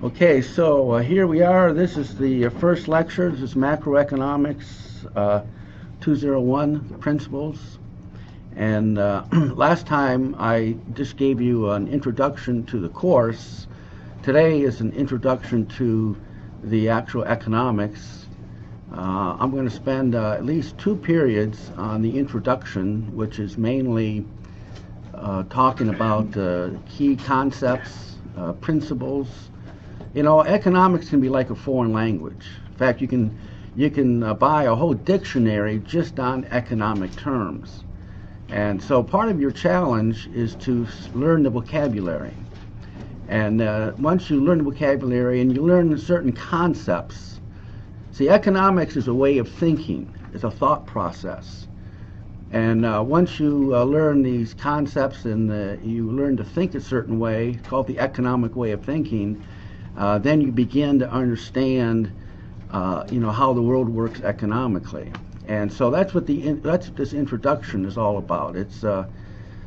Okay, so here we are. This is the first lecture. This is Macroeconomics 201 Principles. And last time I just gave you an introduction to the course. Today is an introduction to the actual economics. I'm going to spend at least 2 periods on the introduction, which is mainly talking about key concepts, principles. You know, economics can be like a foreign language. In fact, you can buy a whole dictionary just on economic terms. And so part of your challenge is to learn the vocabulary. And once you learn the vocabulary and you learn certain concepts, see, economics is a way of thinking. It's a thought process. And once you learn these concepts and you learn to think a certain way, called the economic way of thinking, then you begin to understand, how the world works economically. And so that's what this introduction is all about. It's a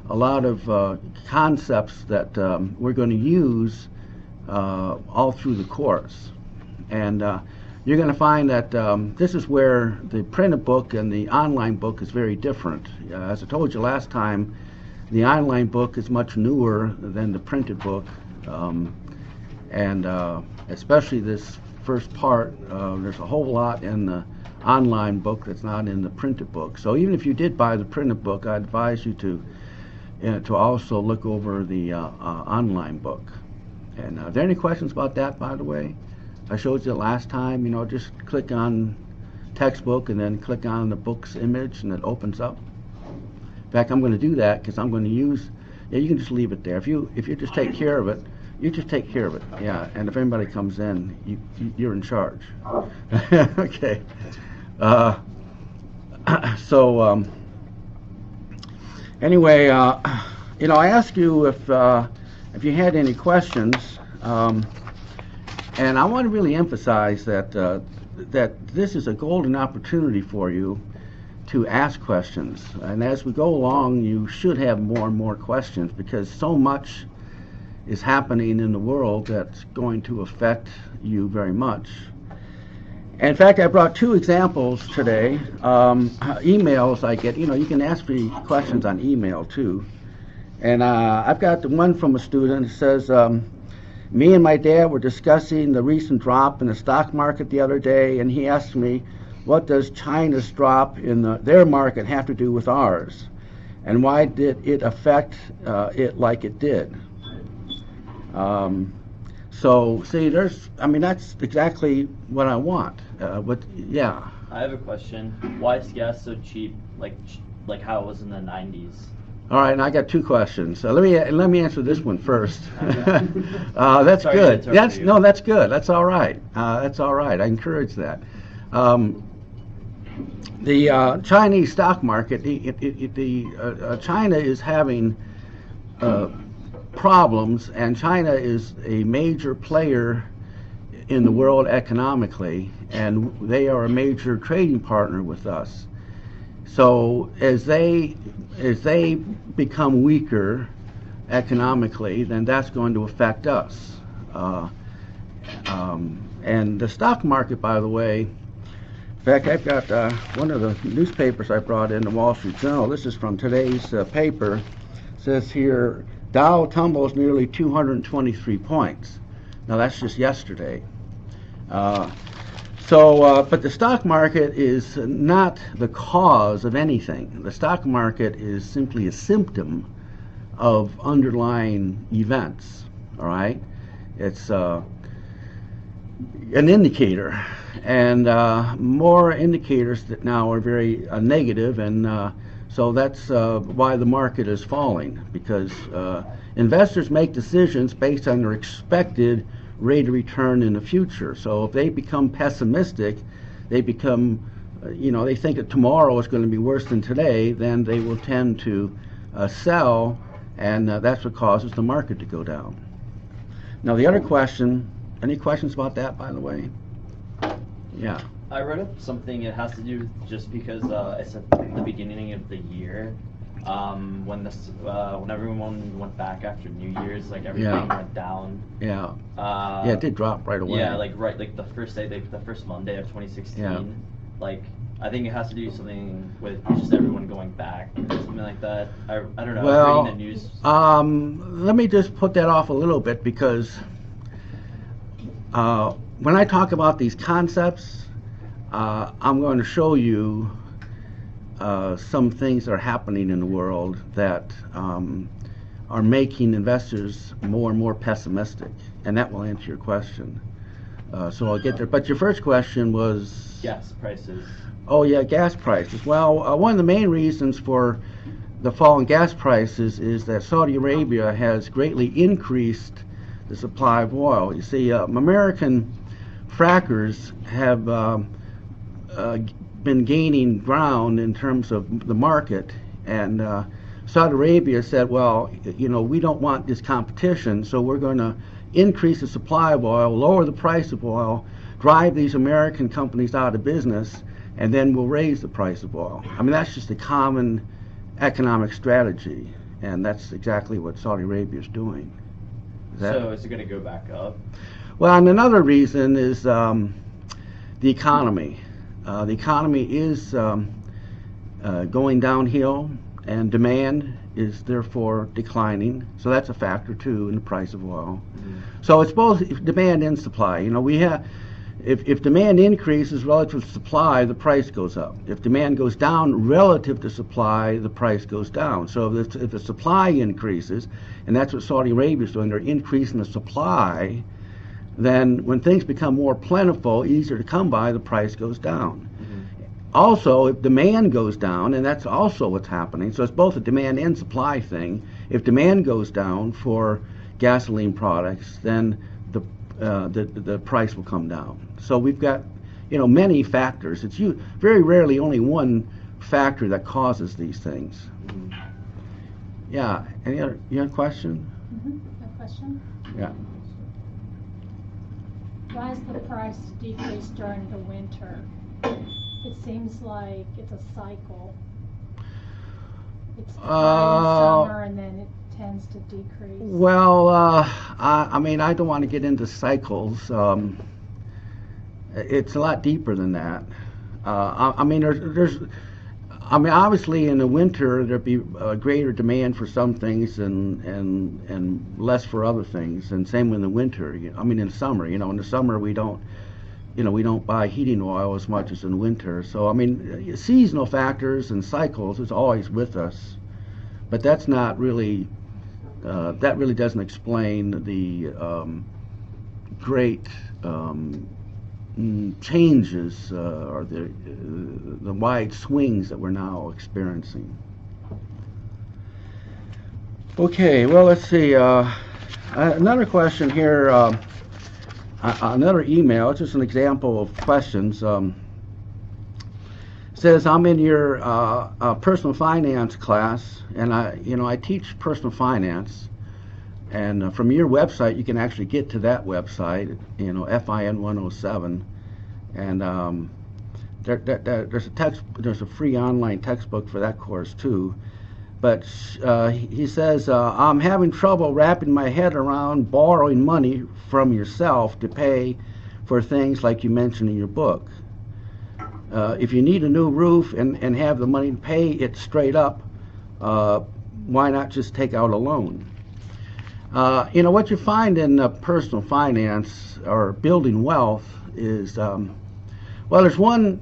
lot of concepts that we're going to use all through the course. And you're going to find that this is where the printed book and the online book is very different. As I told you last time, the online book is much newer than the printed book. And especially this first part, there's a whole lot in the online book that's not in the printed book. So even if you did buy the printed book, I advise you to also look over the online book. And are there any questions about that, by the way? I showed you last time. Just click on textbook and then click on the book's image, and it opens up. In fact, I'm going to do that because I'm going to use. Yeah, you can just leave it there. If you just take care of it. You just take care of it, yeah. And if anybody comes in, you're in charge. Okay. So anyway, I asked you if you had any questions, and I want to really emphasize that this is a golden opportunity for you to ask questions. And as we go along, you should have more and more questions because so much is happening in the world that's going to affect you very much. In fact, I brought 2 examples today. Emails I get. You can ask me questions on email too. And I've got the one from a student that says, me and my dad were discussing the recent drop in the stock market the other day, and he asked me, what does China's drop in their market have to do with ours? And why did it affect it like it did? So see, that's exactly what I want. Yeah. I have a question. Why is gas so cheap, like how it was in the 90s? All right, and I got 2 questions. Let me answer this one first. That's Sorry good. to interrupt you. That's good. That's all right. That's all right. I encourage that. The Chinese stock market, China is having problems, and China is a major player in the world economically, and they are a major trading partner with us. So as they become weaker economically, then that's going to affect us. And the stock market, by the way, in fact, I've got one of the newspapers I brought in, the Wall Street Journal. This is from today's paper. It says here, Dow tumbles nearly 223 points. Now that's just yesterday. But the stock market is not the cause of anything. The stock market is simply a symptom of underlying events. All right, it's an indicator, and more indicators that now are very negative, and so that's why the market is falling, because investors make decisions based on their expected rate of return in the future. So if they become pessimistic, they become, they think that tomorrow is going to be worse than today, then they will tend to sell, and that's what causes the market to go down. Now the other question, any questions about that, by the way? Yeah. I read up something. It has to do just because it's at the beginning of the year, when everyone went back after New Year's, like everything went down. Yeah. Yeah, it did drop right away. Yeah, like the first day, the first Monday of 2016. Yeah. Like I think it has to do something with just everyone going back, or something like that. I don't know. Well, I was reading the news. let me just put that off a little bit because when I talk about these concepts, I'm going to show you some things that are happening in the world that are making investors more and more pessimistic, and that will answer your question. So I'll get there. But your first question was gas prices. Oh yeah, gas prices. Well, one of the main reasons for the fall in gas prices is that Saudi Arabia has greatly increased the supply of oil. You see, American frackers have been gaining ground in terms of the market, and Saudi Arabia said, well, we don't want this competition, so we're going to increase the supply of oil, lower the price of oil, drive these American companies out of business, and then we'll raise the price of oil. I mean, that's just a common economic strategy, and that's exactly what Saudi Arabia is doing. So is it going to go back up? Well, and another reason is the economy. The economy is going downhill, and demand is therefore declining. So that's a factor too in the price of oil. Mm-hmm. So it's both demand and supply. We have, if demand increases relative to supply, the price goes up. If demand goes down relative to supply, the price goes down. So if the supply increases, and that's what Saudi Arabia is doing, they're increasing the supply, then when things become more plentiful, easier to come by, the price goes down. Mm-hmm. Also, if demand goes down, and that's also what's happening, so it's both a demand and supply thing. If demand goes down for gasoline products, then the price will come down. So we've got many factors. It's very rarely only one factor that causes these things. Mm-hmm. Yeah. You have a question? Mm-hmm. A question? Yeah. Why is the price decrease during the winter? It seems like it's a cycle. It's high in summer and then it tends to decrease. Well, I mean, I don't want to get into cycles. It's a lot deeper than that. I mean, obviously in the winter there'd be greater demand for some things and less for other things, and same in the winter. I mean, in summer, in the summer we don't buy heating oil as much as in winter. So I mean, seasonal factors and cycles is always with us, but that's not really that really doesn't explain the great changes or the wide swings that we're now experiencing. Okay, well, let's see. Another question here, another email. It's just an example of questions. Says, I'm in your personal finance class, and I teach personal finance. And from your website, you can actually get to that website, FIN 107, and there's a free online textbook for that course too. But he says, I'm having trouble wrapping my head around borrowing money from yourself to pay for things like you mentioned in your book. If you need a new roof and have the money to pay it straight up, why not just take out a loan? What you find in personal finance or building wealth is, there's one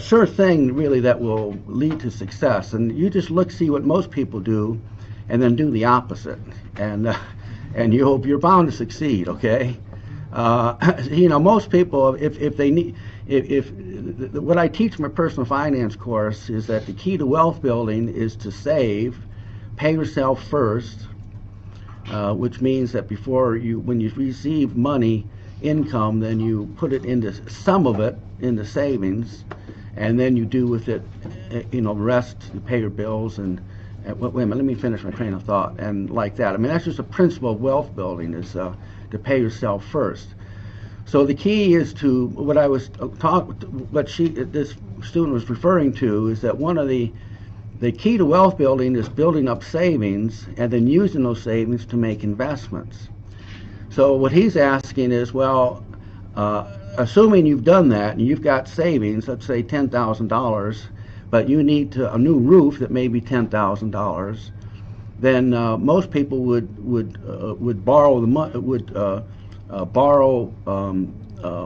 sure thing really that will lead to success, and you just see what most people do, and then do the opposite, and you're bound to succeed. Okay, most people, if they need, if what I teach in my personal finance course is that the key to wealth building is to save, pay yourself first. Which means that when you receive money, income, then you put it some of it into savings, and then you do with it, the rest, you pay your bills, and wait a minute, let me finish my train of thought, and like that. I mean, that's just a principle of wealth building, is to pay yourself first. So the key is to, this student was referring to, is that one of the the key to wealth building is building up savings and then using those savings to make investments. So what he's asking is, well, assuming you've done that and you've got savings, let's say $10,000, but you need a new roof that may be $10,000, then most people would borrow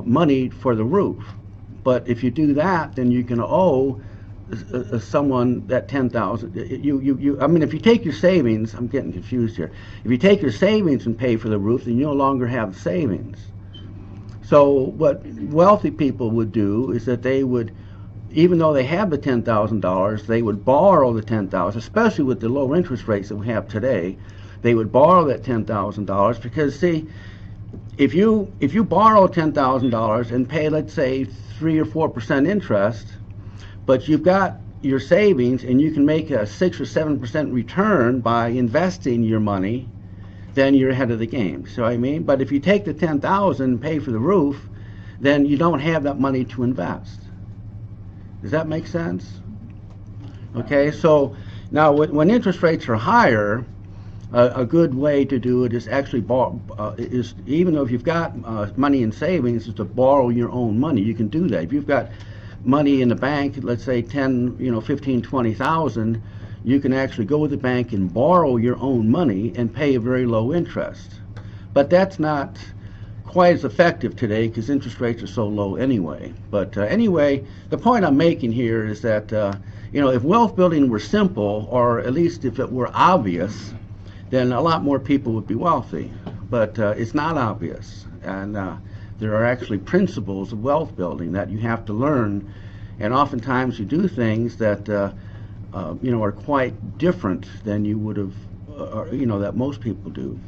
money for the roof. But if you do that, then you can owe someone that 10,000. I mean, if you take your savings, I'm getting confused here. If you take your savings and pay for the roof, then you no longer have savings. So what wealthy people would do is that they would, even though they have the $10,000, they would borrow the $10,000, especially with the low interest rates that we have today. They would borrow that $10,000 because, see, if you borrow $10,000 and pay, let's say, 3 or 4% interest, but you've got your savings and you can make a 6 or 7% return by investing your money, then you're ahead of the game. So I mean, but if you take the $10,000 and pay for the roof, then you don't have that money to invest. Does that make sense? Okay, so now when interest rates are higher, a good way to do it is actually even though if you've got money in savings, is to borrow your own money. You can do that. If you've got money in the bank, let's say 10, 15, 20,000, you can actually go to the bank and borrow your own money and pay a very low interest. But that's not quite as effective today because interest rates are so low anyway. But anyway, the point I'm making here is that if wealth building were simple, or at least if it were obvious, then a lot more people would be wealthy. But it's not obvious, and there are actually principles of wealth building that you have to learn, and oftentimes you do things that are quite different than you would have, that most people do.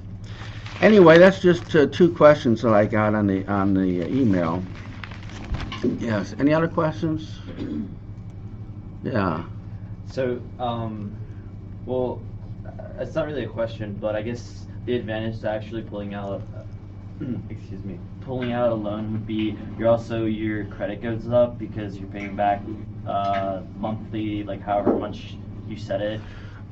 Anyway, that's just 2 questions that I got on the email. Yes. Any other questions? Yeah. So, well, it's not really a question, but I guess the advantage to actually pulling out a loan would be your credit goes up because you're paying back monthly, like however much you set it,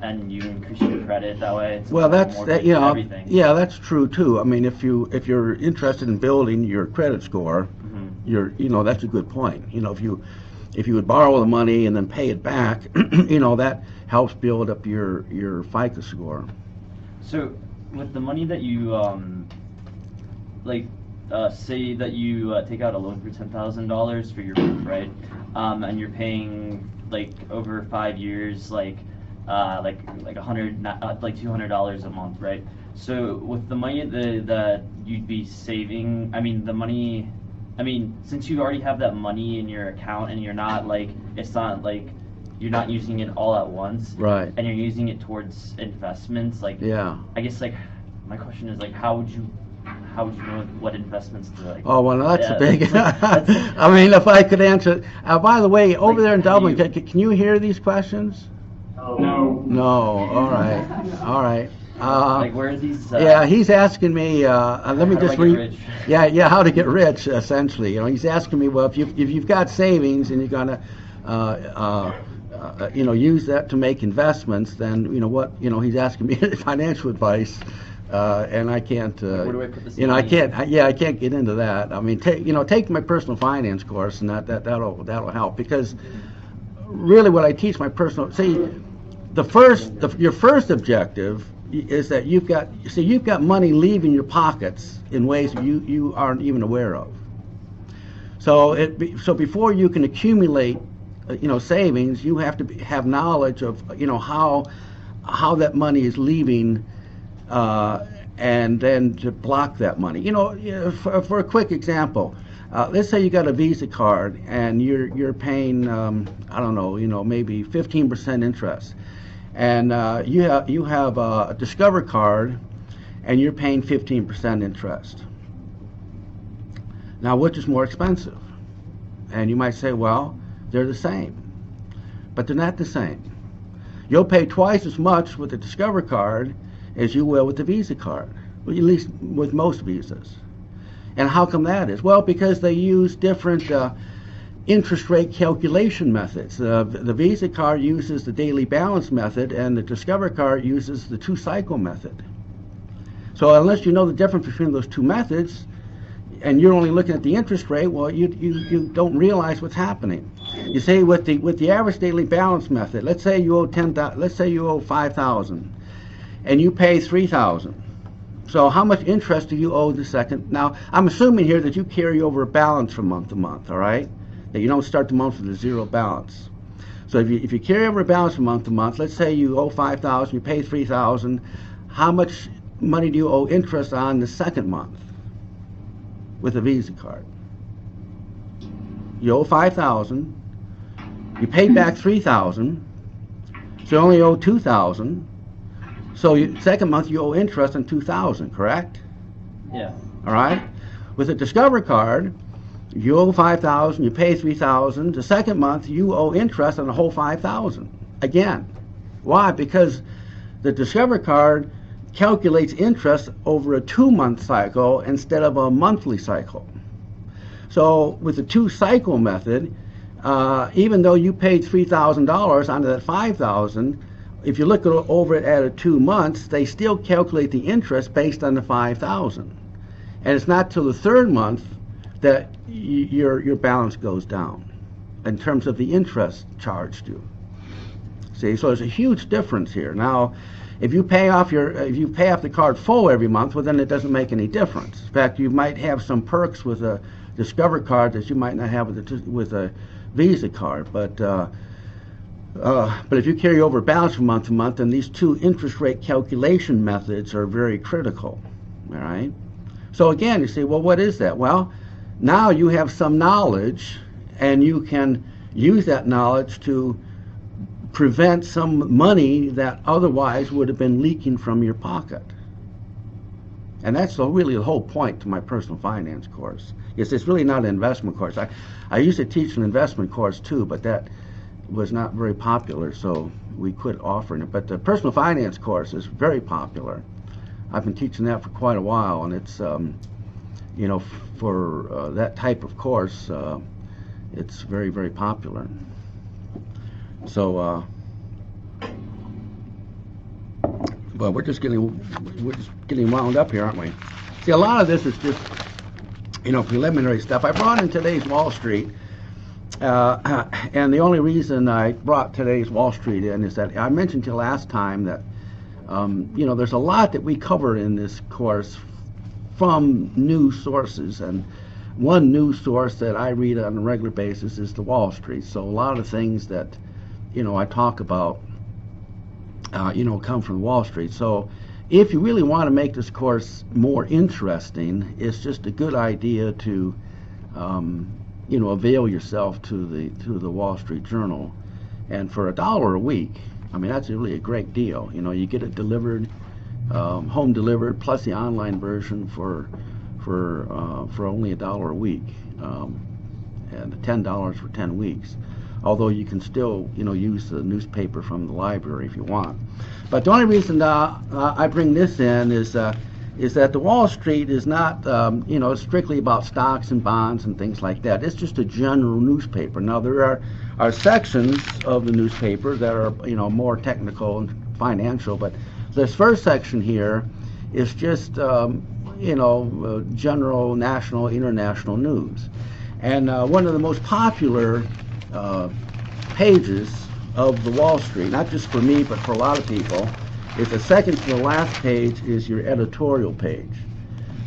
and you increase your credit that way. It's everything. Yeah, that's true too. I mean, if you're interested in building your credit score, that's a good point. If you would borrow the money and then pay it back, that helps build up your FICO score. So with the money that you say that you take out a loan for $10,000 for your roof, right? And you're paying over 5 years, like $200 a month, right? So with the money that you'd be saving, since you already have that money in your account and you're not you're not using it all at once, right? And you're using it towards investments, yeah. I guess my question is how would you know what investments to Oh, well, that's a big. I mean, if I could answer. By the way, over there in Dublin, can you hear these questions? No. No. All right. Where are these? Yeah, he's asking me. Let me just read. Yeah, how to get rich, essentially. He's asking me. Well, if you've got savings and you're gonna, use that to make investments, then he's asking me financial advice. And I can't, where do I put this I can't get into that. I mean, take my personal finance course, and that'll help, because really what I teach your first objective is that you've got money leaving your pockets in ways you aren't even aware of. So before you can accumulate, savings, you have to have knowledge of, how that money is leaving. And then to block that money. For a quick example, let's say you got a Visa card and you're paying, maybe 15% interest, and you have a Discover card and you're paying 15% interest. Now, which is more expensive? And you might say, well, they're the same, but they're not the same. You'll pay twice as much with the Discover card as you will with the Visa card, well, at least with most visas. And how come that is? Well, because they use different interest rate calculation methods. The Visa card uses the daily balance method, and the Discover card uses the 2-cycle method. So unless you know the difference between those two methods, and you're only looking at the interest rate, well, you don't realize what's happening. You say with the average daily balance method, let's say you owe $5,000, and you pay $3,000. So how much interest do you owe the second? Now, I'm assuming here that you carry over a balance from month to month, all right? That you don't start the month with a zero balance. So if you carry over a balance from month to month, let's say you owe $5,000, you pay $3,000, how much money do you owe interest on the second month with a Visa card? You owe $5,000, you paid back $3,000, so you only owe $2,000. So second month you owe interest on $2,000, correct? Yeah. All right. With a Discover card, you owe $5,000, you pay $3,000. The second month you owe interest on the whole $5,000 again. Why? Because the Discover card calculates interest over a 2-month cycle instead of a monthly cycle. So with the 2-cycle method, even though you paid $3,000 onto that $5,000, if you look over it at 2 months, they still calculate the interest based on the $5,000. And it's not till the third month that your balance goes down in terms of the interest charged you. See, so there's a huge difference here. Now, if you pay off the card full every month, well, then it doesn't make any difference. In fact, you might have some perks with a Discover card that you might not have with a Visa card, but if you carry over balance from month to month, then these two interest rate calculation methods are very critical. All right. So again, you say, well, what is that? Well, now you have some knowledge, and you can use that knowledge to prevent some money that otherwise would have been leaking from your pocket. And that's really the whole point to my personal finance course. It's really not an investment course. I used to teach an investment course too, but that was not very popular, so we quit offering it. But the personal finance course is very popular. I've been teaching that for quite a while, and it's for that type of course, it's very, very popular. So, but we're just getting wound up here, aren't we? See, a lot of this is just preliminary stuff. I brought in today's Wall Street. And the only reason I brought today's Wall Street in is that I mentioned to you last time that there's a lot that we cover in this course from news sources, and one news source that I read on a regular basis is the Wall Street. So a lot of things that I talk about come from Wall Street. So if you really want to make this course more interesting, it's just a good idea to avail yourself to the Wall Street Journal. And for $1 a week, I mean, that's really a great deal. You get it delivered, home delivered, plus the online version for only $1 a week, and $10 for 10 weeks. Although you can still, use the newspaper from the library if you want. But the only reason I bring this in is that the Wall Street is not, strictly about stocks and bonds and things like that. It's just a general newspaper. Now, there are sections of the newspaper that are, more technical and financial, but this first section here is just, general, national, international news. And one of the most popular pages of the Wall Street, not just for me, but for a lot of people, is the second to the last page is your editorial page.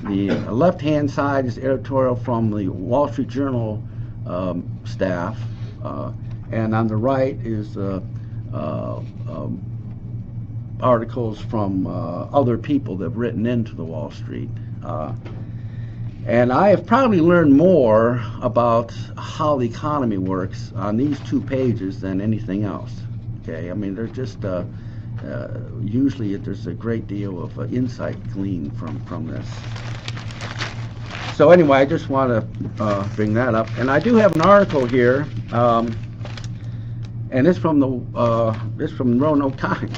The left-hand side is editorial from the Wall Street Journal staff, and on the right is articles from other people that have written into the Wall Street. And I have probably learned more about how the economy works on these two pages than anything else. Okay, I mean, they're just usually there's a great deal of insight gleaned from this. So anyway, I just want to bring that up, and I do have an article here, and it's from the Roanoke Times.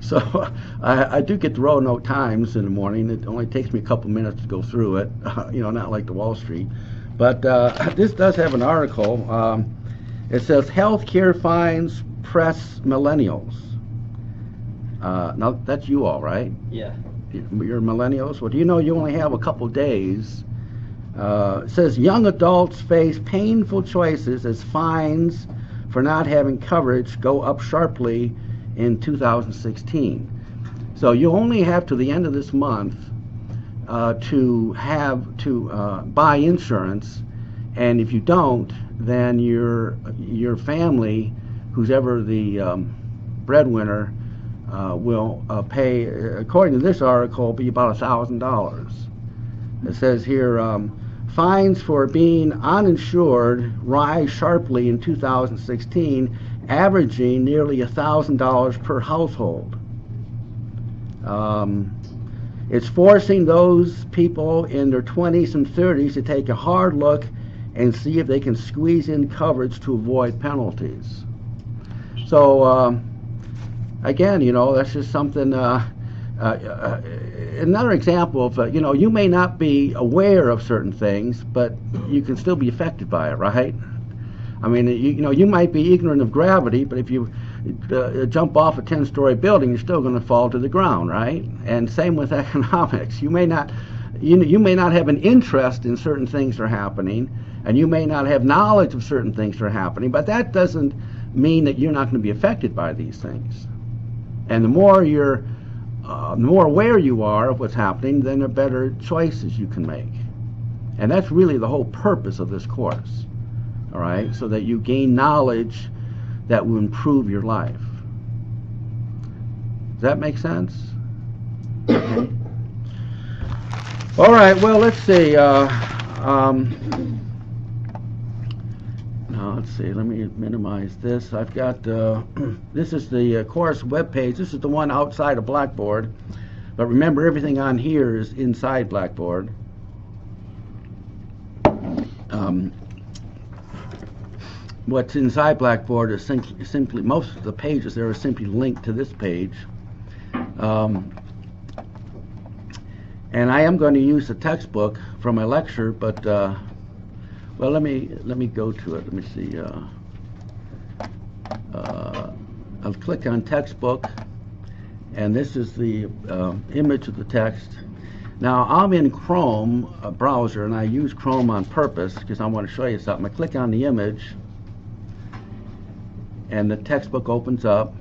So I do get the Roanoke Times in the morning. It only takes me a couple minutes to go through it, not like the Wall Street. But this does have an article. It says healthcare fines press millennials. Now that's you all, right? Yeah. You're millennials. Well, do you know you only have a couple days? It says young adults face painful choices as fines for not having coverage go up sharply in 2016. So you only have to the end of this month to buy insurance, and if you don't, then your family, who's ever the breadwinner, will pay, according to this article, be about $1,000. It says here, fines for being uninsured rise sharply in 2016, averaging nearly $1,000 per household. It's forcing those people in their 20s and 30s to take a hard look and see if they can squeeze in coverage to avoid penalties. So again, that's just something. Another example of you may not be aware of certain things, but you can still be affected by it, right? I mean, you might be ignorant of gravity, but if you jump off a 10-story building, you're still going to fall to the ground, right? And same with economics. You may not have an interest in certain things that are happening, and you may not have knowledge of certain things that are happening, but that doesn't mean that you're not going to be affected by these things. And the more aware you are of what's happening, then the better choices you can make. And that's really the whole purpose of this course, all right? So that you gain knowledge that will improve your life. Does that make sense? Okay. All right, well, let's see. Now, let's see, let me minimize this. I've got, this is the course webpage. This is the one outside of Blackboard. But remember, everything on here is inside Blackboard. What's inside Blackboard is simply, most of the pages there are simply linked to this page. And I am going to use the textbook from my lecture, but well, let me go to it. Let me see. I'll click on textbook, and this is the image of the text. Now, I'm in Chrome browser, and I use Chrome on purpose because I want to show you something. I click on the image, and the textbook opens up.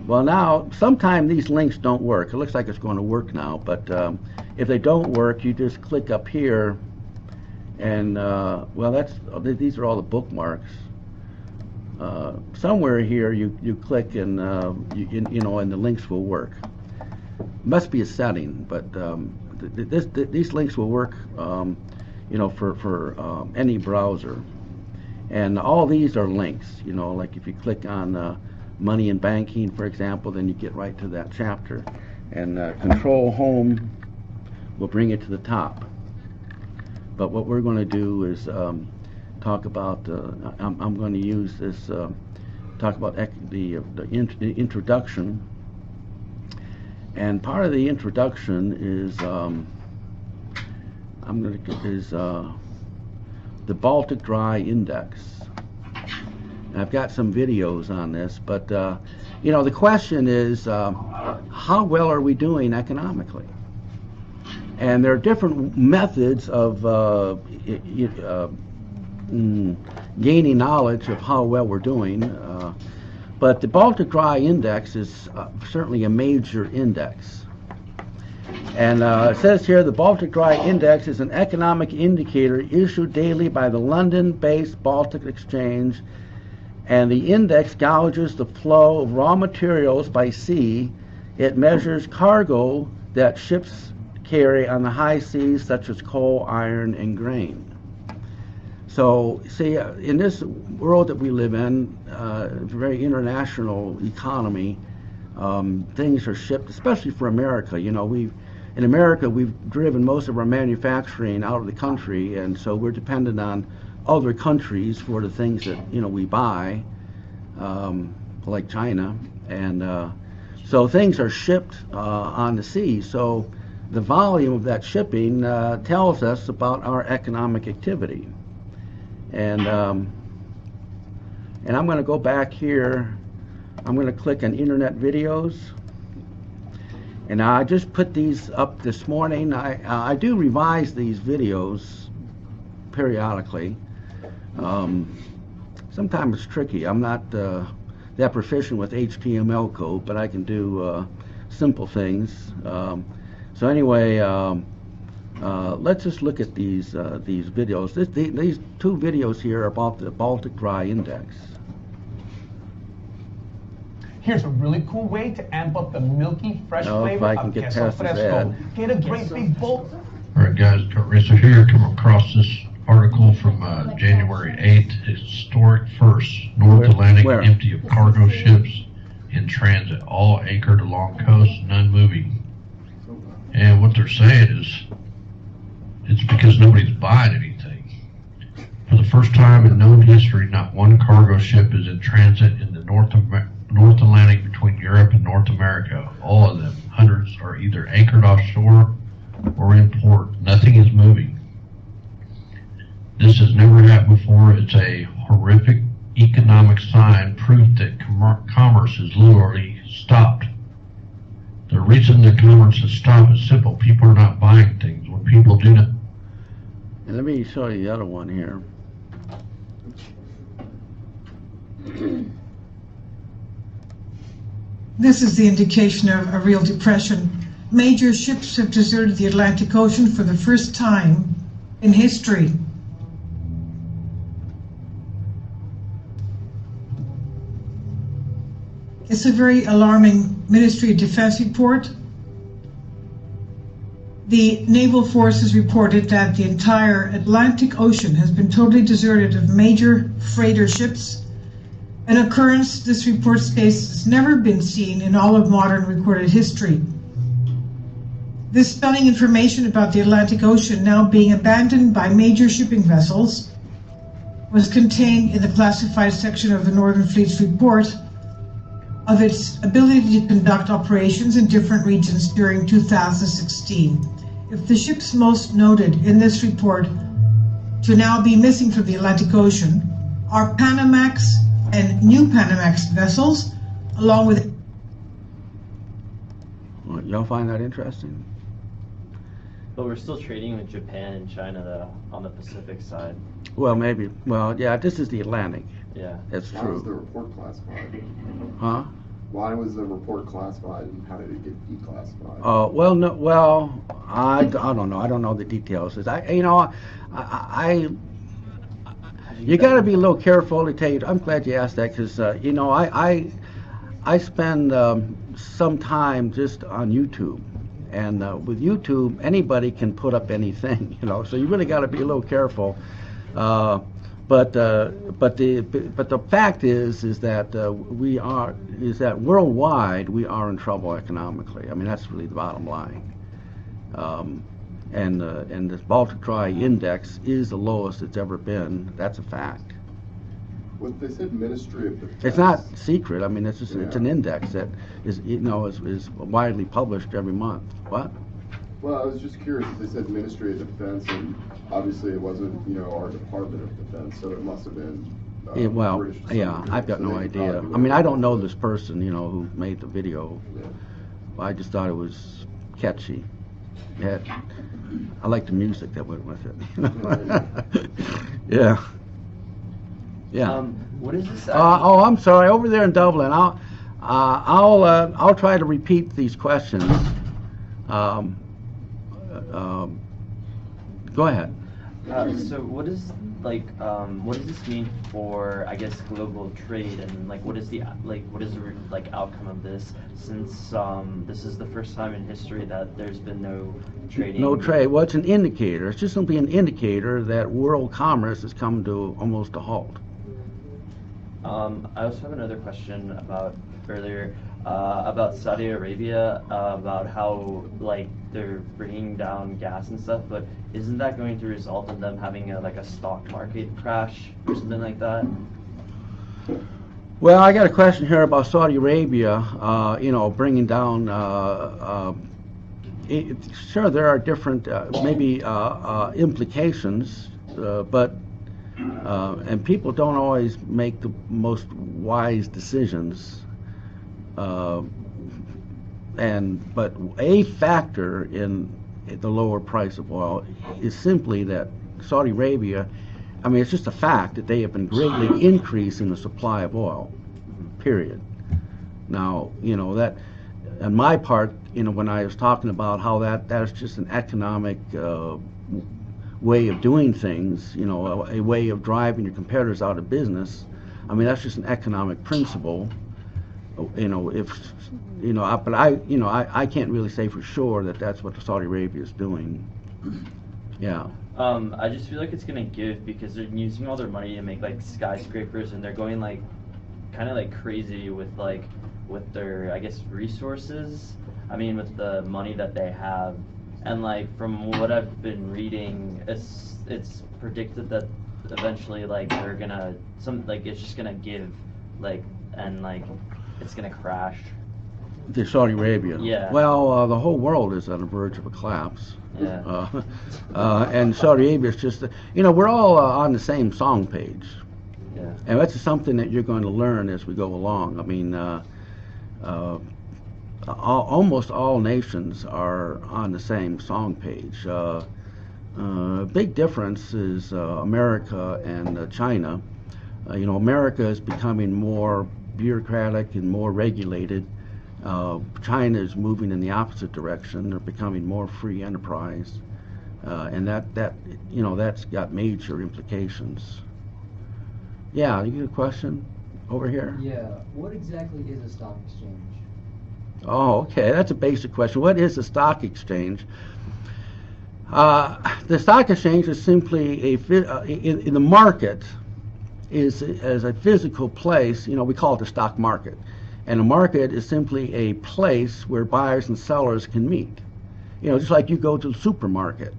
Well, now, sometimes these links don't work. It looks like it's going to work now, but if they don't work, you just click up here, and well, these are all the bookmarks. Somewhere here, you click, and and the links will work. Must be a setting, but these links will work, for any browser. And all these are links. Like if you click on money and banking, for example, then you get right to that chapter. And Control Home will bring it to the top. But what we're going to do is talk about. I'm going to use this. Talk about the introduction. And part of the introduction is the Baltic Dry Index. And I've got some videos on this, but the question is, how well are we doing economically? And there are different methods of gaining knowledge of how well we're doing. But the Baltic Dry Index is certainly a major index. And it says here, the Baltic Dry Index is an economic indicator issued daily by the London-based Baltic Exchange, and the index gauges the flow of raw materials by sea. It measures cargo that ships carry on the high seas, such as coal, iron, and grain. So, see, in this world that we live in, a very international economy, things are shipped, especially for America. In America, we've driven most of our manufacturing out of the country, and so we're dependent on other countries for the things that we buy, like China, and so things are shipped on the sea. So the volume of that shipping tells us about our economic activity. And I'm going to go back here. I'm going to click on Internet Videos. And I just put these up this morning. I do revise these videos periodically. Sometimes it's tricky. I'm not that proficient with HTML code, but I can do simple things. So anyway, let's just look at these videos. These two videos here are about the Baltic Dry Index. Here's a really cool way to amp up the milky, fresh flavor if I can of get queso past this fresco. ad. Get a great big bowl. All right, guys, Kurt Racer here. Come across this article from January 8th. Historic first. North Atlantic Where? empty of cargo ships in transit, all anchored along coast, none moving. And what they're saying is it's because nobody's buying anything. For the first time in known history, not one cargo ship is in transit in the North Atlantic between Europe and North America. All of them, hundreds, are either anchored offshore or in port. Nothing is moving. This has never happened before. It's a horrific economic sign, proof that commerce is literally stopped. The reason that commerce has stopped is simple. People are not buying things. When people do not... And let me show you the other one here. This is the indication of a real depression. Major ships have deserted the Atlantic Ocean for the first time in history. It's a very alarming Ministry of Defense report. The naval forces reported that the entire Atlantic Ocean has been totally deserted of major freighter ships, an occurrence this report states has never been seen in all of modern recorded history. This stunning information about the Atlantic Ocean now being abandoned by major shipping vessels was contained in the classified section of the Northern Fleet's report of its ability to conduct operations in different regions during 2016. If the ships most noted in this report to now be missing from the Atlantic Ocean are Panamax and new Panamax vessels, along with... Well, y'all find that interesting? But we're still trading with Japan and China though, on the Pacific side. Well, maybe. Well, yeah, this is the Atlantic. Yeah. That's Why was the true. report classified? Huh? Why was the report classified and how did it get declassified? Well, no, well, I don't know. I don't know the details. You got to be a little careful to tell you. I'm glad you asked that because I spend some time just on YouTube, and with YouTube anybody can put up anything, So you really got to be a little careful. But the fact is that worldwide we are in trouble economically. I mean, that's really the bottom line. And this Baltic Dry Index is the lowest it's ever been. That's a fact. Well, they said Ministry of Defense. It's not secret. I mean, it's just it's an Yeah. index that is widely published every month. What? Well, I was just curious. They said Ministry of Defense, and obviously it wasn't, our Department of Defense, so it must have been. British to some Yeah, degree. I've got So no they could idea. probably I mean, do I don't know this person, who made the video. Yeah. I just thought it was catchy. I like the music that went with it. Yeah. Yeah. What is this? I'm sorry. Over there in Dublin, I'll try to repeat these questions. Go ahead. So what does this mean for, I guess, global trade, and what is the outcome of this, since this is the first time in history that there's been no trading? No trade. Well, it's an indicator. It's just simply an indicator that world commerce has come to almost a halt. I also have another question about earlier about Saudi Arabia, about how they're bringing down gas and stuff, but isn't that going to result in them having a stock market crash or something like that? Well, I got a question here about Saudi Arabia, bringing down sure, there are different maybe implications, but and people don't always make the most wise decisions. But a factor in the lower price of oil is simply that Saudi Arabia, I mean, it's just a fact that they have been greatly increasing the supply of oil, period. Now, that, on my part, when I was talking about how that's just an economic way of doing things, a way of driving your competitors out of business, I mean, that's just an economic principle. But I can't really say for sure that that's what Saudi Arabia is doing. Yeah. I just feel like it's gonna give because they're using all their money to make like skyscrapers, and they're going like kind of like crazy with their, I guess, resources. I mean, with the money that they have, and like from what I've been reading, it's predicted that eventually like they're gonna it's just gonna give and it's gonna crash. To Saudi Arabia. Yeah. Well, the whole world is on the verge of a collapse. Yeah. And Saudi Arabia is just, we're all on the same song page. Yeah. And that's something that you're going to learn as we go along. I mean, almost all nations are on the same song page. Big difference is America and China. America is becoming more bureaucratic and more regulated. China is moving in the opposite direction. They're becoming more free enterprise, and that's got major implications. Yeah, you get a question over here? Yeah, what exactly is a stock exchange? Oh, okay, that's a basic question. What is a stock exchange? The stock exchange is simply in the market is as a physical place. We call it the stock market. And a market is simply a place where buyers and sellers can meet. Just like you go to the supermarket.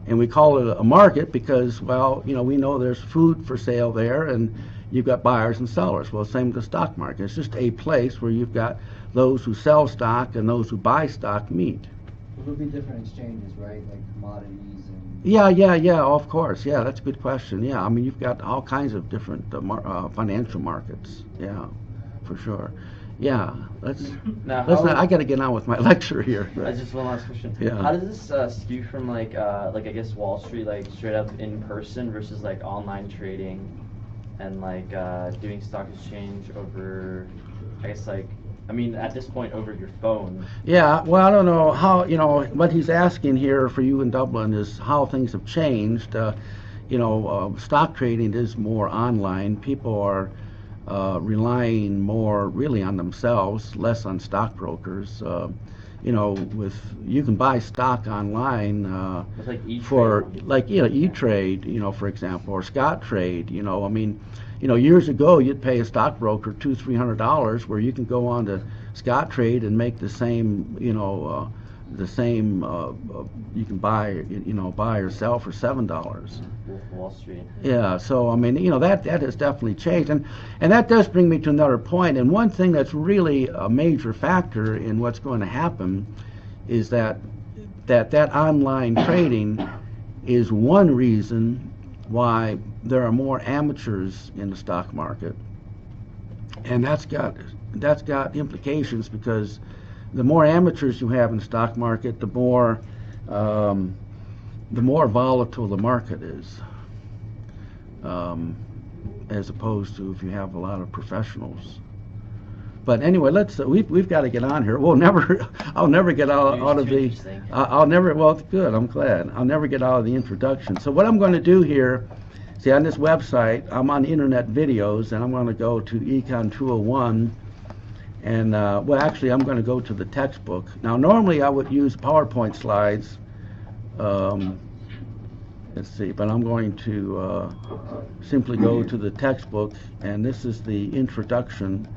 And we call it a market because, well, we know there's food for sale there and you've got buyers and sellers. Well, same with the stock market. It's just a place where you've got those who sell stock and those who buy stock meet. Well, there'll be different exchanges, right? Like commodities and... Yeah, of course. Yeah, that's a good question. Yeah, I mean, you've got all kinds of different financial markets. Yeah, for sure. Yeah, I got to get on with my lecture here. Just one last question. Yeah. How does this skew from I guess Wall Street, straight up in person versus online trading and doing stock exchange over, I guess at this point over your phone? Yeah, well, I don't know how, what he's asking here for you in Dublin is how things have changed. Stock trading is more online. People are relying more really on themselves, less on stockbrokers. You can buy stock online for E-Trade, for example, or Scottrade. Years ago you'd pay a stockbroker $200-300, where you can go on to Scottrade and make the same, you can buy or sell for $7. Wall Street. Yeah, so that has definitely changed, and that does bring me to another point. And one thing that's really a major factor in what's going to happen is that online trading is one reason why there are more amateurs in the stock market, and that's got implications because the more amateurs you have in the stock market, the more volatile the market is, as opposed to if you have a lot of professionals. But anyway, we've got to get on here. I'll never get out of the. Well, it's good. I'm glad. I'll never get out of the introduction. So what I'm going to do here, see on this website, I'm on Internet Videos, and I'm going to go to Econ 201. And actually, I'm going to go to the textbook. Now, normally I would use PowerPoint slides. Let's see, but I'm going to simply go to the textbook, and this is the introduction.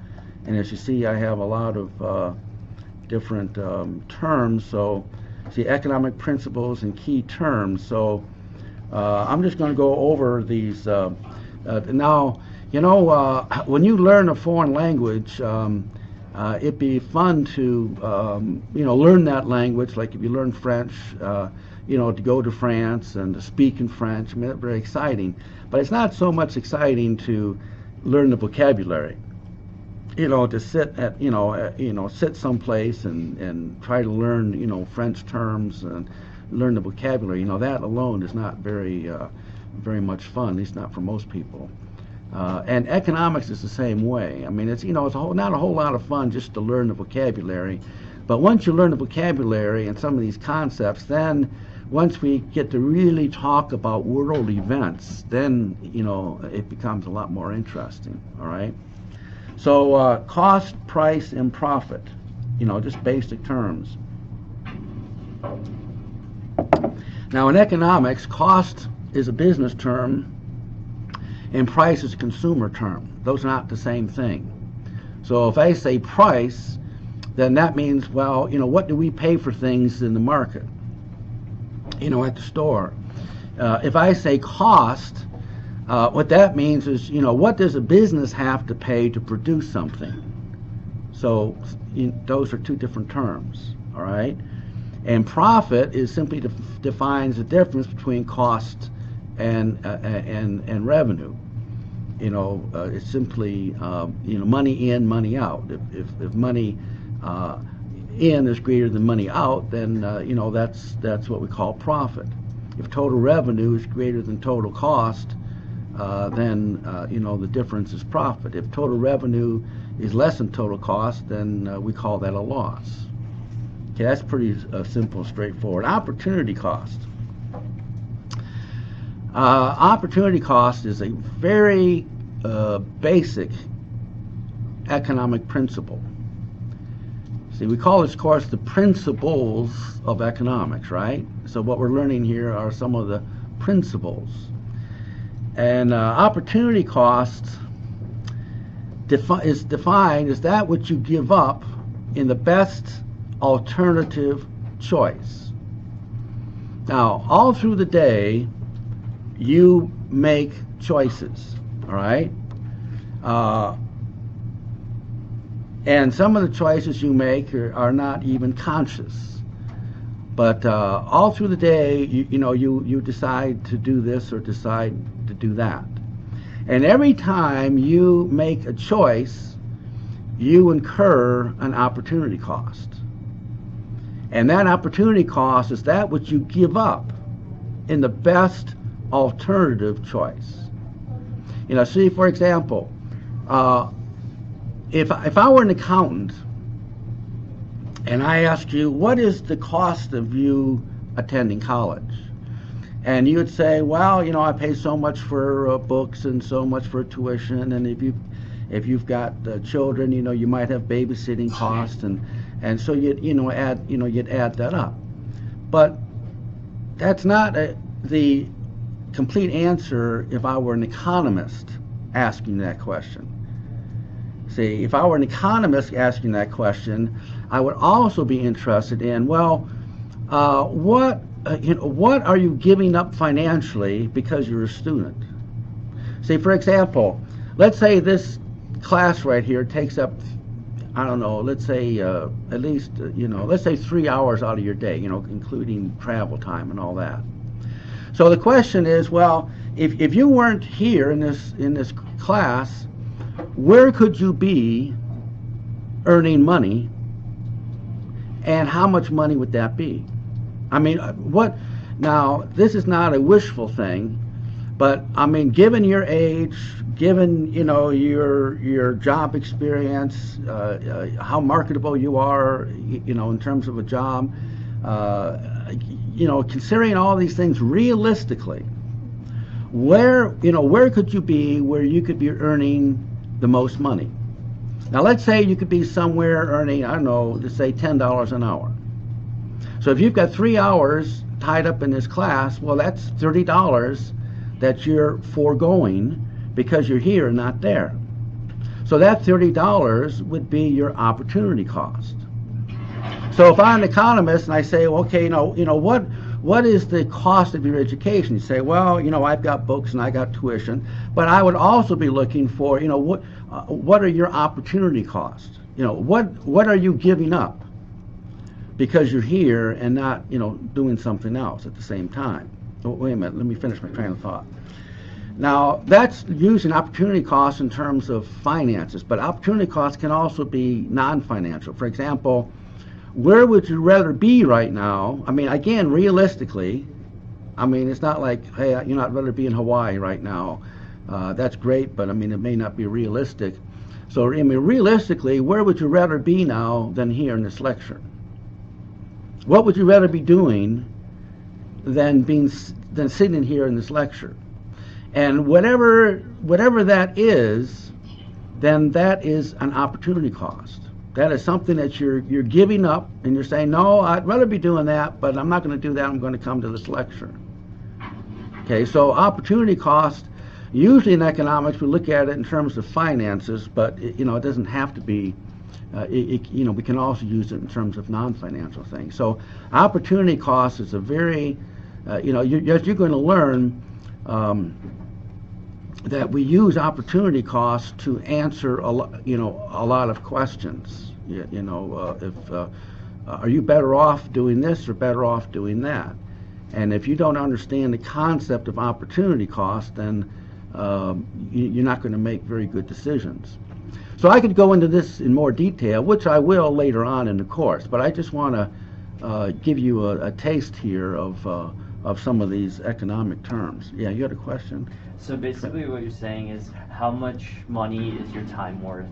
And as you see, I have a lot of different terms. So, see, economic principles and key terms. So, I'm just going to go over these. Now, when you learn a foreign language, It'd be fun to, learn that language, like if you learn French, to go to France and to speak in French. I mean, that's very exciting. But it's not so much exciting to learn the vocabulary. To sit at, sit someplace and try to learn, French terms and learn the vocabulary. That alone is not very much fun, at least not for most people. And economics is the same way. I mean, it's not a whole lot of fun just to learn the vocabulary, but once you learn the vocabulary and some of these concepts, then once we get to really talk about world events, then it becomes a lot more interesting. All right. So cost, price, and profit. Just basic terms. Now, in economics, cost is a business term and price is a consumer term. Those are not the same thing. So if I say price, then that means, well, what do we pay for things in the market, at the store? If I say cost, what that means is, what does a business have to pay to produce something? So those are two different terms, all right? And profit is simply defines the difference between cost and revenue. It's simply money in, money out. If money in is greater than money out, then that's what we call profit. If total revenue is greater than total cost, then the difference is profit. If total revenue is less than total cost, then we call that a loss. Okay, that's pretty simple and straightforward. Opportunity cost. Opportunity cost is a very basic economic principle. See, we call this course the principles of economics, right? So what we're learning here are some of the principles. And opportunity cost is defined as that which you give up in the best alternative choice. Now, all through the day, you make choices, all right? And some of the choices you make are not even conscious. But all through the day, you decide to do this or decide to do that. And every time you make a choice, you incur an opportunity cost. And that opportunity cost is that which you give up in the best alternative choice. See, for example, if I were an accountant and I asked you, what is the cost of you attending college? And you would say, well, I pay so much for books and so much for tuition, and if you've got children, you might have babysitting costs, and so you'd add that up. But that's not the complete answer if I were an economist asking that question. See, if I were an economist asking that question, I would also be interested in, well, what are you giving up financially because you're a student? See, for example, let's say this class right here takes up, I don't know, let's say at least, let's say 3 hours out of your day, including travel time and all that. So the question is, well, if you weren't here in this class, where could you be earning money, and how much money would that be? I mean, now, this is not a wishful thing, but I mean, given your age, given, your job experience, how marketable you are, in terms of a job, considering all these things realistically, where could you be where you could be earning the most money? Now, let's say you could be somewhere earning, I don't know, let's say $10 an hour. So if you've got 3 hours tied up in this class, well, that's $30 that you're foregoing because you're here and not there. So that $30 would be your opportunity cost. So if I'm an economist and I say, okay, what is the cost of your education? You say, well, I've got books and I got tuition, but I would also be looking for, what are your opportunity costs? what are you giving up because you're here and not, doing something else at the same time? Oh, wait a minute, let me finish my train of thought. Now, that's using opportunity costs in terms of finances, but opportunity costs can also be non-financial. For example, where would you rather be right now? I mean, again, realistically, it's not like, hey, you're not rather be in Hawaii right now. That's great, but it may not be realistic. So, realistically, where would you rather be now than here in this lecture? What would you rather be doing than sitting here in this lecture? And whatever that is, then that is an opportunity cost. That is something that you're giving up, and you're saying, no, I'd rather be doing that, but I'm not going to do that. I'm going to come to this lecture. Okay, so opportunity cost, usually in economics, we look at it in terms of finances, but it doesn't have to be. We can also use it in terms of non-financial things. So opportunity cost is a very, you're going to learn that we use opportunity costs to answer a lot of questions. Are you better off doing this or better off doing that? And if you don't understand the concept of opportunity cost, then you're not going to make very good decisions. So I could go into this in more detail, which I will later on in the course, but I just want to give you a taste here of some of these economic terms. Yeah, you had a question? So basically what you're saying is, how much money is your time worth?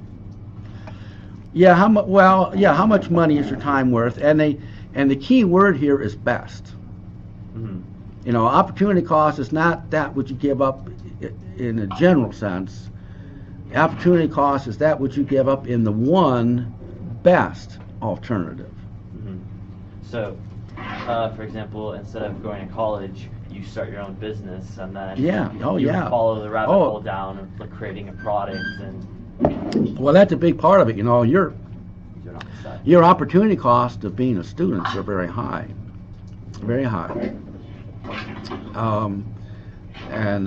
Yeah, how much money is your time worth? And the key word here is best. Mm-hmm. Opportunity cost is not that which you give up in a general sense. Opportunity cost is that which you give up in the one best alternative. Mm-hmm. So, for example, instead of going to college, you start your own business, and then you follow the rabbit hole down of creating a product. And well, that's a big part of it. Your opportunity cost of being a student are very high, very high. And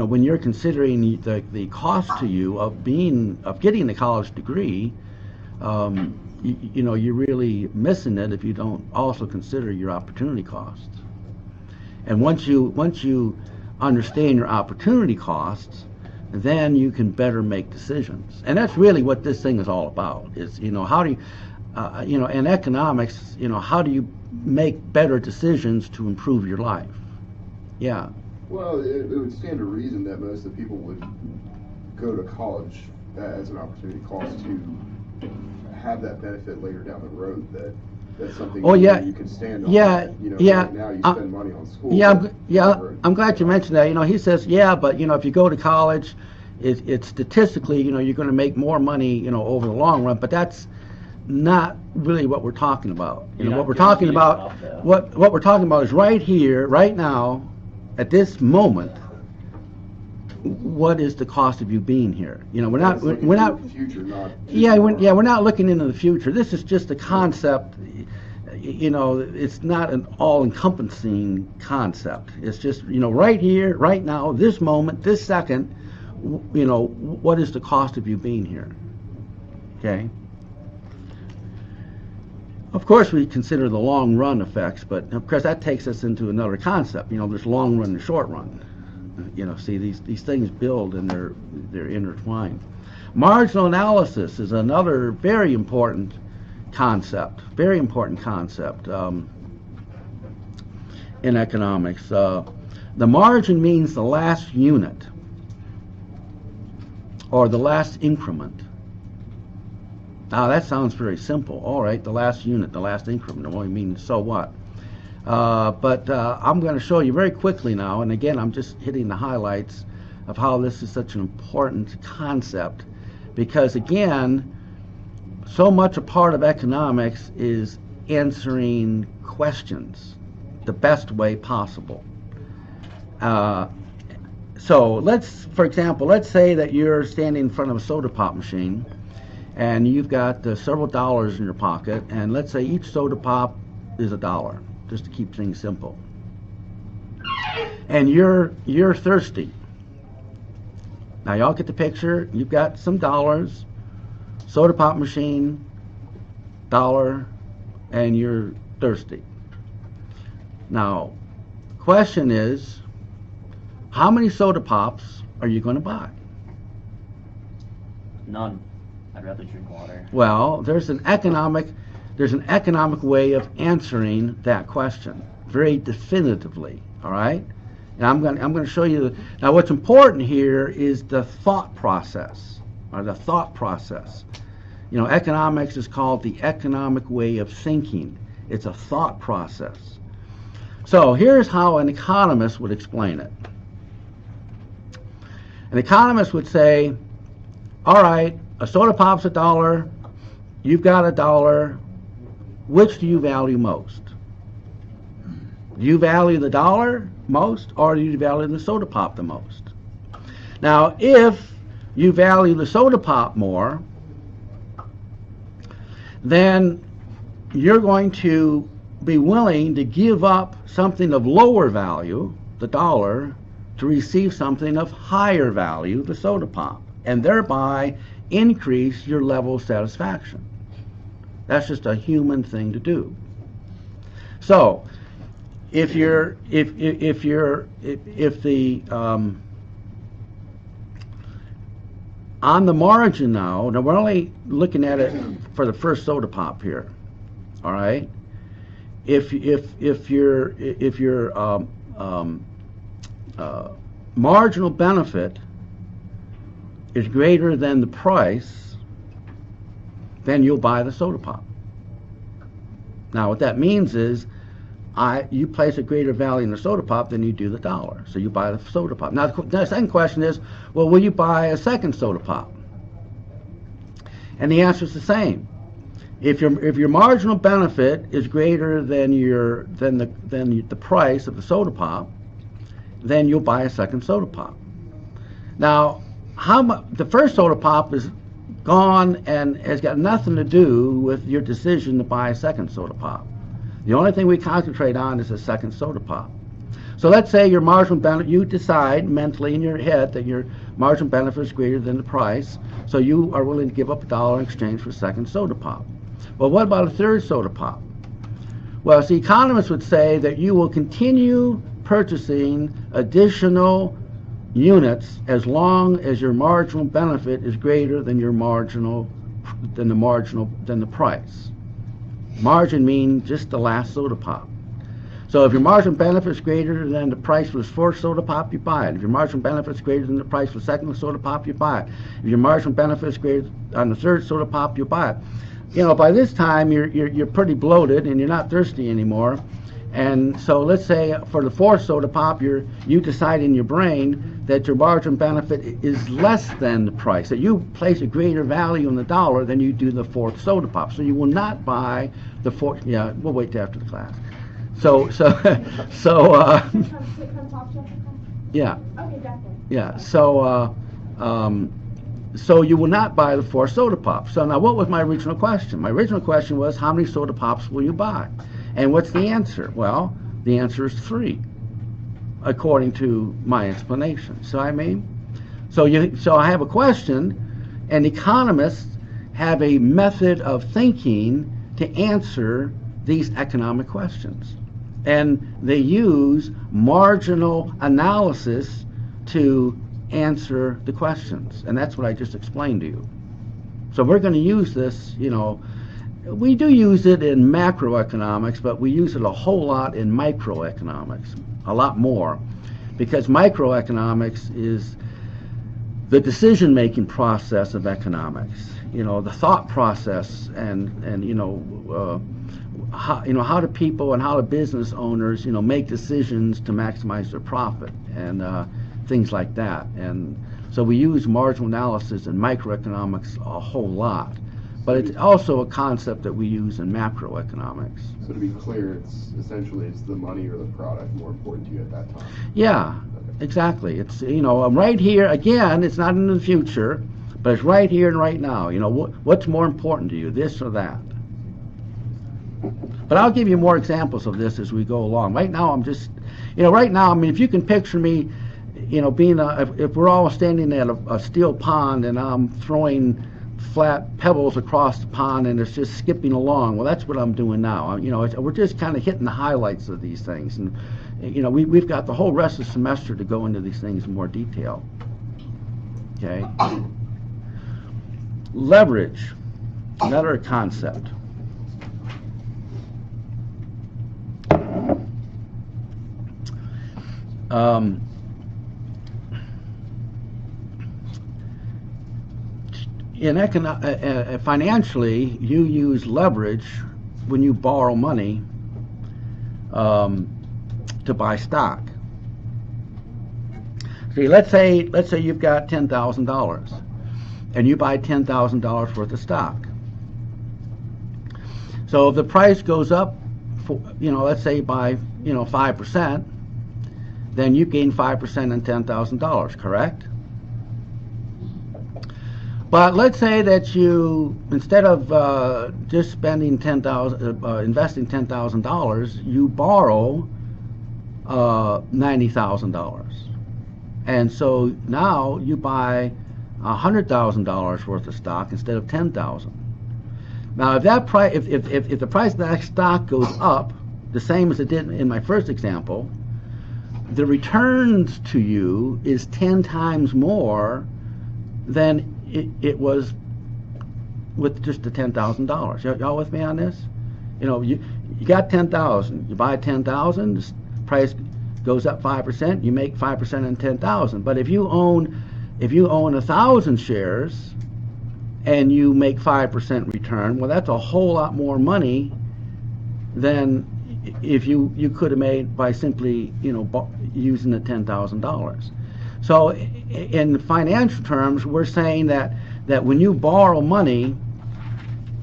when you're considering the cost to you of getting the college degree, you're really missing it if you don't also consider your opportunity costs. And once you understand your opportunity costs, then you can better make decisions. And that's really what this thing is all about. Is how do you in economics, how do you make better decisions to improve your life? Yeah. Well, it would stand to reason that most of the people would go to college as an opportunity cost to have that benefit later down the road. That's something you can stand on. Yeah, right now you spend money on school. I'm glad you mentioned that. He says, but if you go to college, it's statistically, you're going to make more money, over the long run. But that's not really what we're talking about. What we're talking about, what we're talking about is right here, right now, at this moment. What is the cost of you being here? We're not. Future, not we're not looking into the future. This is just a concept. It's not an all-encompassing concept. It's just right here, right now, this moment, this second. What is the cost of you being here? Okay. Of course, we consider the long-run effects, but of course that takes us into another concept. There's long run and short run. See, these things build and they're intertwined. Marginal analysis is another very important concept. Very important concept in economics. The margin means the last unit or the last increment. Now that sounds very simple. All right, the last unit, the last increment. Well, I mean, so what? But I'm going to show you very quickly now, and again, I'm just hitting the highlights of how this is such an important concept, because again, so much a part of economics is answering questions the best way possible. So for example, let's say that you're standing in front of a soda pop machine, and you've got several dollars in your pocket, and let's say each soda pop is $1. Just to keep things simple. And you're thirsty. Now y'all get the picture. You've got some dollars, soda pop machine, dollar, and you're thirsty. Now, question is, how many soda pops are you going to buy? None. I'd rather drink water. Well, there's an economic way of answering that question very definitively. All right, and I'm going to show you. Now, what's important here is the thought process, or the thought process. You know, economics is called the economic way of thinking. It's a thought process. So here's how an economist would explain it. An economist would say, all right, a soda pop's $1, you've got $1, which do you value most? Do you value the dollar most, or do you value the soda pop the most? Now, if you value the soda pop more, then you're going to be willing to give up something of lower value, the dollar, to receive something of higher value, the soda pop, and thereby increase your level of satisfaction. That's just a human thing to do. So, if on the margin now we're only looking at it for the first soda pop here. All right. If your marginal benefit is greater than the price, then you'll buy the soda pop. Now, what that means is you place a greater value in the soda pop than you do the dollar, so you buy the soda pop. Now, the second question is, well, will you buy a second soda pop? And the answer is the same. If your marginal benefit is greater than the price of the soda pop, then you'll buy a second soda pop. Now, the first soda pop is gone and has got nothing to do with your decision to buy a second soda pop. The only thing we concentrate on is the second soda pop. So let's say your marginal benefit, you decide mentally in your head that your marginal benefit is greater than the price, so you are willing to give up $1 in exchange for a second soda pop. Well, what about a third soda pop? Well, the economists would say that you will continue purchasing additional units as long as your marginal benefit is greater than the price. Margin means just the last soda pop. So if your marginal benefit is greater than the price for the fourth soda pop, you buy it. If your marginal benefit is greater than the price for the second soda pop, you buy it. If your marginal benefit is greater on the third soda pop, you buy it. You know, by this time you're pretty bloated and you're not thirsty anymore. And so let's say for the fourth soda pop, you decide in your brain that your marginal benefit is less than the price, that you place a greater value in the dollar than you do the fourth soda pop. So you will not buy the fourth. Yeah, we'll wait till after the class. Yeah. Okay, definitely. Yeah. So you will not buy the fourth soda pop. So now, what was my original question? My original question was, how many soda pops will you buy? And what's the answer? Well, the answer is 3, according to my explanation. So I have a question, and economists have a method of thinking to answer these economic questions. And they use marginal analysis to answer the questions. And that's what I just explained to you. So we're going to use this, we do use it in macroeconomics, but we use it a whole lot in microeconomics, a lot more, because microeconomics is the decision-making process of economics. The thought process, and how do people and how do business owners, make decisions to maximize their profit and things like that. And so we use marginal analysis in microeconomics a whole lot. But it's also a concept that we use in macroeconomics. So to be clear, it's essentially the money or the product more important to you at that time? Yeah, exactly. It's, right here, again, it's not in the future, but it's right here and right now. What's more important to you, this or that? But I'll give you more examples of this as we go along. Right now, I'm just, if you can picture me, being if we're all standing at a steel pond and I'm throwing flat pebbles across the pond and it's just skipping along. Well, that's what I'm doing now. We're just kind of hitting the highlights of these things, and we've got the whole rest of the semester to go into these things in more detail. Okay. Leverage, another concept. Financially, you use leverage when you borrow money to buy stock. See, let's say you've got $10,000 and you buy $10,000 worth of stock. So if the price goes up, let's say by 5%, then you gain 5% on $10,000, correct? But let's say that you, instead of just spending investing $10,000, you borrow $90,000, and so now you buy $100,000 worth of stock instead of $10,000. Now, if that price, if the price of that stock goes up, the same as it did in my first example, the returns to you is 10 times more than it was with just the $10,000. Y'all with me on this? You got 10,000. You buy 10,000. Price goes up 5%. You make 5% on 10,000. But if you own 1,000 shares and you make 5% return, well, that's a whole lot more money than if you could have made by simply using the $10,000. So in financial terms, we're saying that when you borrow money,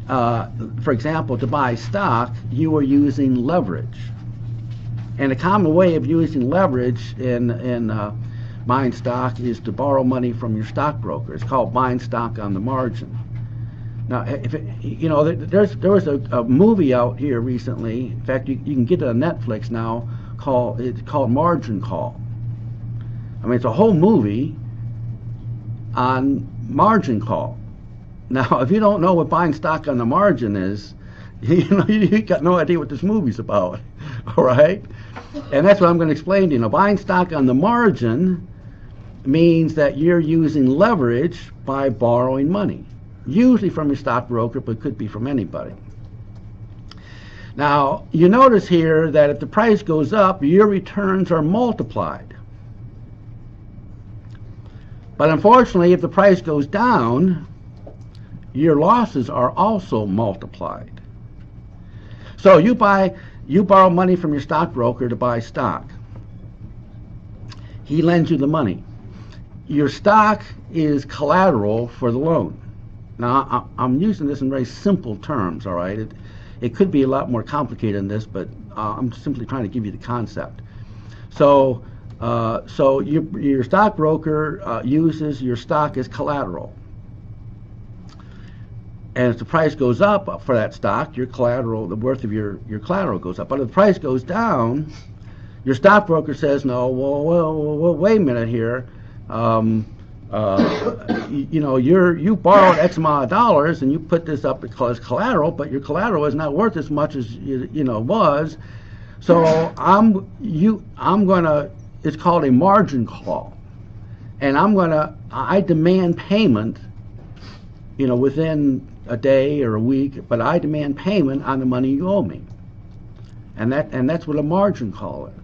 for example, to buy stock, you are using leverage. And a common way of using leverage in buying stock is to borrow money from your stockbroker. It's called buying stock on the margin. Now, there was a movie out here recently. In fact, you can get it on Netflix now. It's called Margin Call. I mean, it's a whole movie on margin call. Now, if you don't know what buying stock on the margin is, you got no idea what this movie's about. All right, and that's what I'm going to explain to you. Now, buying stock on the margin means that you're using leverage by borrowing money, usually from your stockbroker, but could be from anybody. Now, you notice here that if the price goes up, your returns are multiplied. But unfortunately, if the price goes down, your losses are also multiplied. So you borrow money from your stockbroker to buy stock. He lends you the money. Your stock is collateral for the loan. Now, I'm using this in very simple terms, all right? It could be a lot more complicated than this, but I'm simply trying to give you the concept. So your stockbroker uses your stock as collateral. And if the price goes up for that stock, your collateral, the worth of your collateral goes up. But if the price goes down, your stockbroker says, no, well, wait a minute here. You borrowed X amount of dollars and you put this up as collateral, but your collateral is not worth as much as was. So it's called a margin call, and I demand payment, within a day or a week, but I demand payment on the money you owe me, and that's what a margin call is.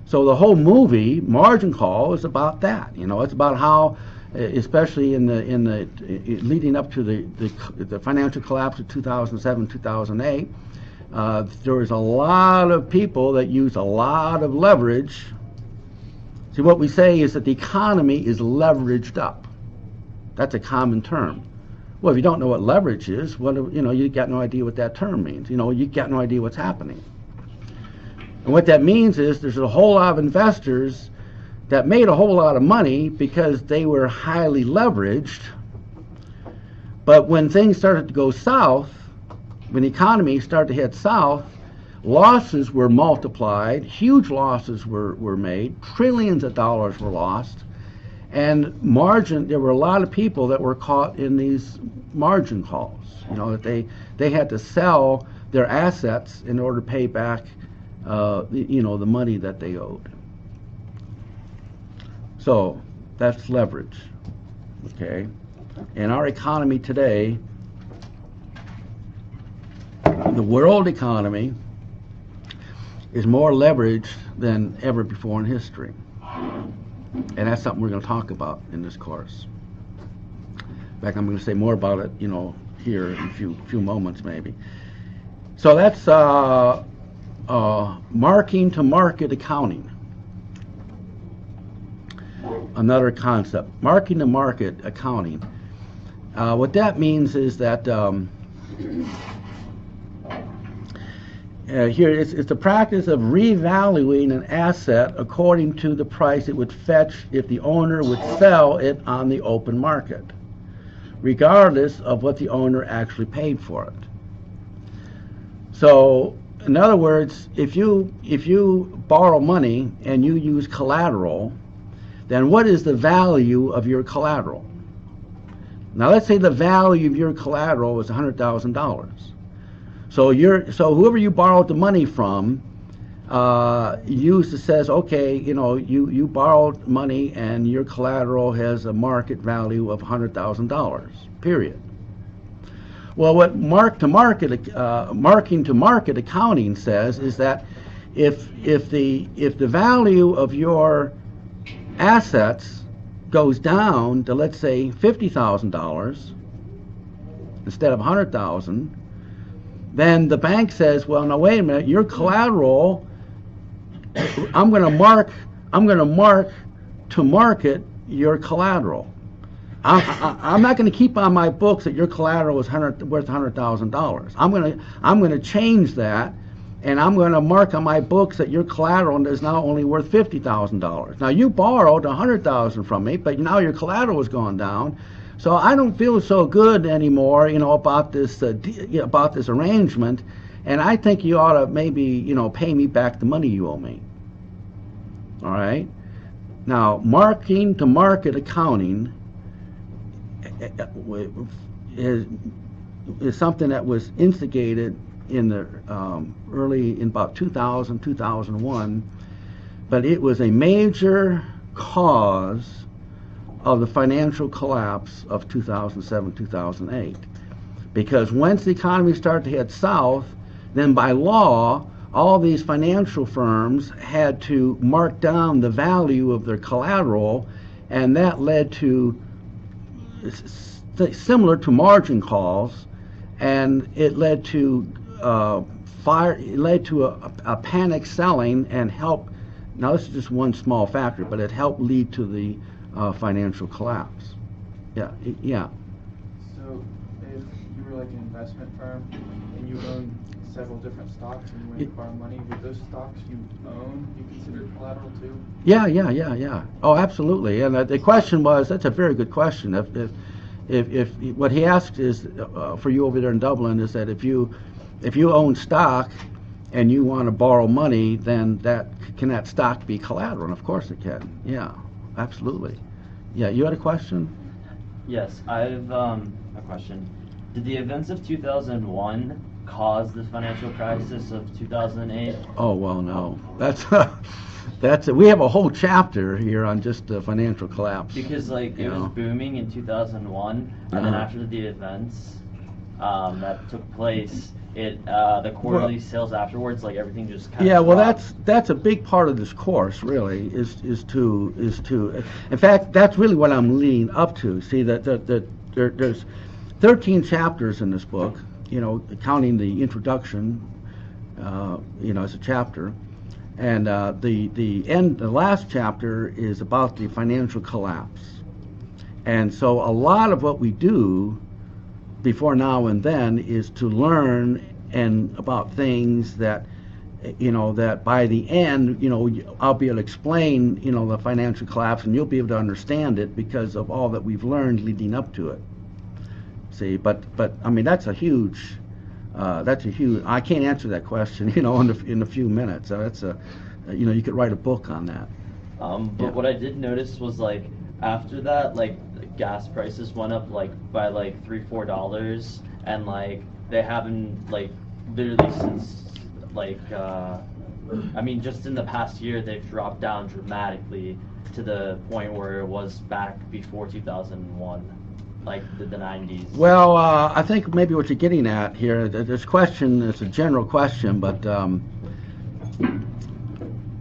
So the whole movie, Margin Call, is about that. It's about how, especially in the leading up to the financial collapse of 2007, 2008, there was a lot of people that used a lot of leverage. See, what we say is that the economy is leveraged up. That's a common term. Well, if you don't know what leverage is, you got no idea what that term means. You got no idea what's happening. And what that means is there's a whole lot of investors that made a whole lot of money because they were highly leveraged. But when things started to go south, when the economy started to head south, losses were multiplied, huge losses were made, trillions of dollars were lost, And there were a lot of people that were caught in these margin calls, that they had to sell their assets in order to pay back, the money that they owed. So that's leverage, okay? In our economy today, the world economy is more leveraged than ever before in history. And that's something we're going to talk about in this course. In fact, I'm going to say more about it, here in a few moments maybe. So that's marking to market accounting. Another concept, marking to market accounting. What that means is that here it's the practice of revaluing an asset according to the price it would fetch if the owner would sell it on the open market, regardless of what the owner actually paid for it. So, in other words, if you borrow money and you use collateral, then what is the value of your collateral? Now, let's say the value of your collateral is $100,000. So whoever you borrowed the money from says, okay, you borrowed money and your collateral has a market value of $100,000, period. Well, what marking to market accounting says is that if the value of your assets goes down to, let's say, $50,000 instead of $100,000, then the bank says, well, now wait a minute, your collateral, I'm going to mark to market your collateral. I'm not going to keep on my books that your collateral is worth $100,000. I'm going to change that, and I'm going to mark on my books that your collateral is now only worth $50,000. Now, you borrowed $100,000 from me, but now your collateral has gone down. So I don't feel so good anymore, about this arrangement, and I think you ought to maybe, pay me back the money you owe me. All right. Now, marking to market accounting is something that was instigated in the in about 2000, 2001, but it was a major cause of the financial collapse of 2007, 2008. Because once the economy started to head south, then by law, all these financial firms had to mark down the value of their collateral, and that led to, similar to margin calls, and it led to a panic selling and helped. Now this is just one small factor, but it helped lead to the financial collapse. Yeah. So if you were like an investment firm and you own several different stocks and you went to borrow money, would those stocks you own be considered collateral too? Yeah. Oh, absolutely. And the question was, that's a very good question. If what he asked is for you over there in Dublin is that if you own stock and you want to borrow money, then can that stock be collateral? And of course it can. Yeah. Absolutely. Yeah, you had a question? Yes, I have a question. Did the events of 2001 cause the financial crisis of 2008? Oh, well, no. We have a whole chapter here on just the financial collapse. Because it was booming in 2001, and then after the events that took place, the quarterly sales afterwards, everything just kind of dropped. That's a big part of this course, really, is to in fact, that's really what I'm leading up to. See, that there's 13 chapters in this book, counting the introduction, as a chapter, and the last chapter is about the financial collapse. And so a lot of what we do before now and then is to learn about things that that by the end I'll be able to explain the financial collapse, and you'll be able to understand it because of all that we've learned leading up to it. See, but I mean that's a huge I can't answer that question in a few minutes. So that's you could write a book on that. But what I did notice was after that, like gas prices went up like by like $3-4, and like they haven't like literally since like I mean just in the past year they've dropped down dramatically to the point where it was back before 2001. Like the 90s. Well, I think maybe what you're getting at here, this question is a general question, but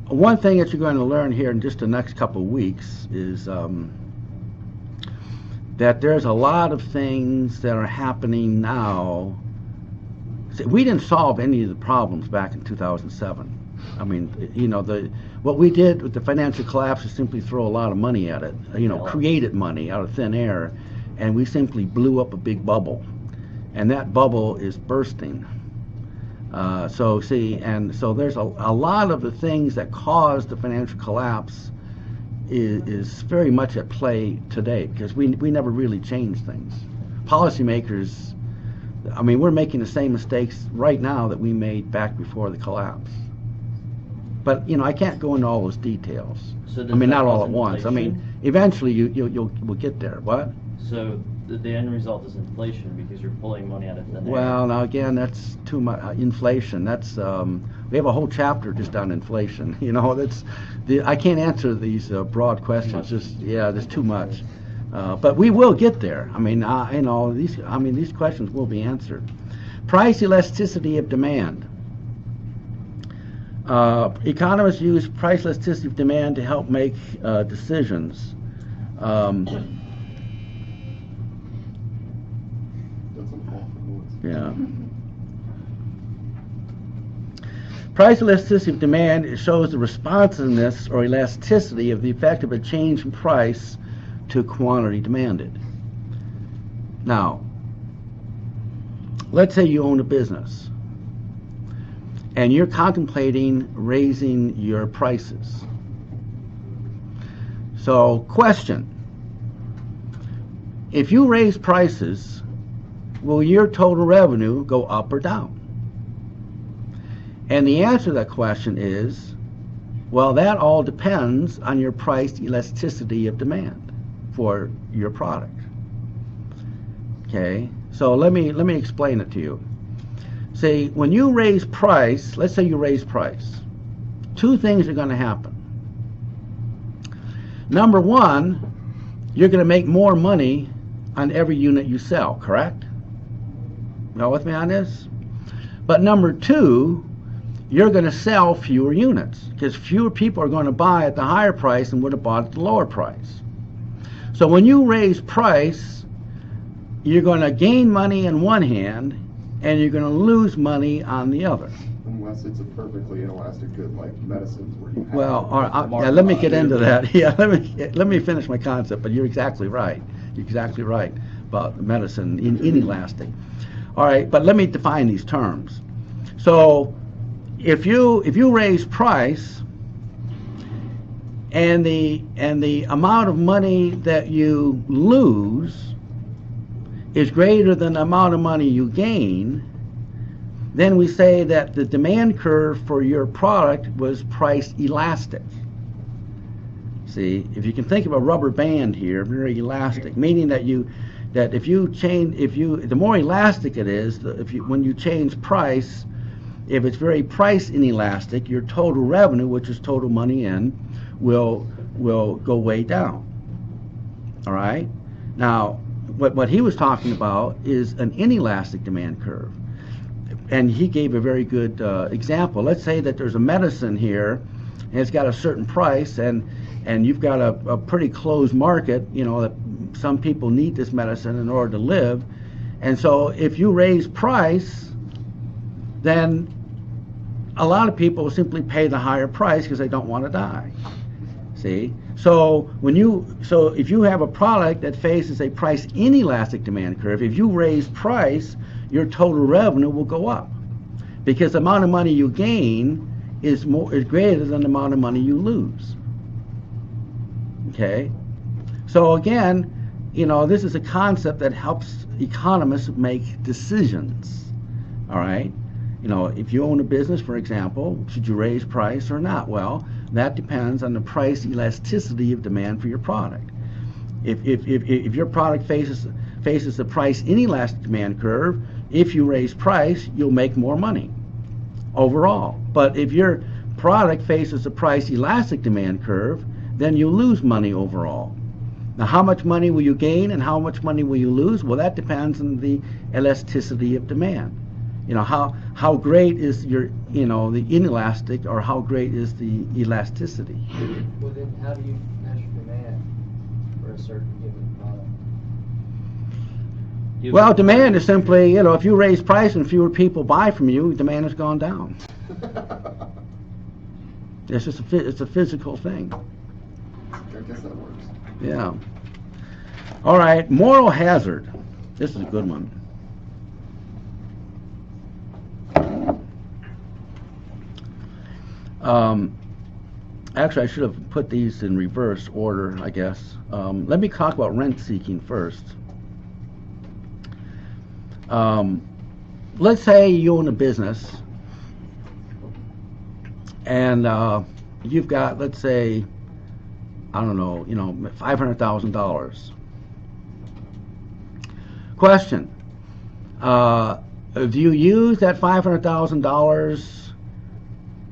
one thing that you're going to learn here in just the next couple of weeks is that there's a lot of things that are happening now. See, we didn't solve any of the problems back in 2007. I mean, you know, what we did with the financial collapse is simply throw a lot of money at it, you know, created money out of thin air. And we simply blew up a big bubble, and that bubble is bursting. So there's a lot of the things that caused the financial collapse is very much at play today, because we never really changed things. Policymakers, I mean, we're making the same mistakes right now that we made back before the collapse. But you know, I can't go into all those details. So I mean, not all at inflation? once. I mean, eventually we'll get there. What? So the end result is inflation because you're pulling money out of thin air. Well, now again, that's too much. Inflation. That's we have a whole chapter just on inflation. You know, I can't answer these broad questions. There's too much. But we will get there. I mean, you know, these questions will be answered. Price elasticity of demand. Economists use price elasticity of demand to help make decisions. Yeah. Price elasticity of demand shows the responsiveness or elasticity of the effect of a change in price to quantity demanded. Now, let's say you own a business and you're contemplating raising your prices. So, question: if you raise prices, will your total revenue go up or down? And the answer to that question is, well, that all depends on your price elasticity of demand for your product. Okay, so let me explain it to you. See, when you raise price, let's say you raise price, two things are going to happen. Number one, you're going to make more money on every unit you sell, correct? You with me on this? But number two, you're going to sell fewer units because fewer people are going to buy at the higher price than would have bought at the lower price. So when you raise price, you're going to gain money in one hand and you're going to lose money on the other. Unless it's a perfectly inelastic good like medicines where you have let me get into that. Yeah, let me finish my concept, but you're exactly right. You're exactly right about medicine inelastic. All right, but let me define these terms. So if you raise price and the amount of money that you lose is greater than the amount of money you gain, then we say that the demand curve for your product was price elastic. See, if you can think of a rubber band here, very elastic, meaning that the more elastic it is, when you change price, if it's very price inelastic, your total revenue, which is total money in, will go way down. All right? Now, what he was talking about is an inelastic demand curve. And he gave a very good example. Let's say that there's a medicine here, and it's got a certain price, and you've got a pretty closed market, you know, that some people need this medicine in order to live. And so if you raise price, then a lot of people will simply pay the higher price because they don't want to die. See? So if you have a product that faces a price inelastic demand curve, if you raise price, your total revenue will go up because the amount of money you gain is greater than the amount of money you lose. Okay? So again, you know, this is a concept that helps economists make decisions. All right? You know, if you own a business, for example, should you raise price or not? Well, that depends on the price elasticity of demand for your product. If your product faces the price inelastic demand curve, if you raise price, you'll make more money overall. But if your product faces the price elastic demand curve, then you lose money overall. Now, how much money will you gain and how much money will you lose? Well, that depends on the elasticity of demand. How great is the inelastic, or how great is the elasticity? Well, then how do you measure demand for a certain given product? Well, demand is simply, if you raise price and fewer people buy from you, demand has gone down. It's a physical thing. I guess that works. Yeah. All right, moral hazard. This is a good one. Actually, I should have put these in reverse order, I guess. Let me talk about rent seeking first. Let's say you own a business and you've got, let's say, I don't know, $500,000. Question: do you use that $500,000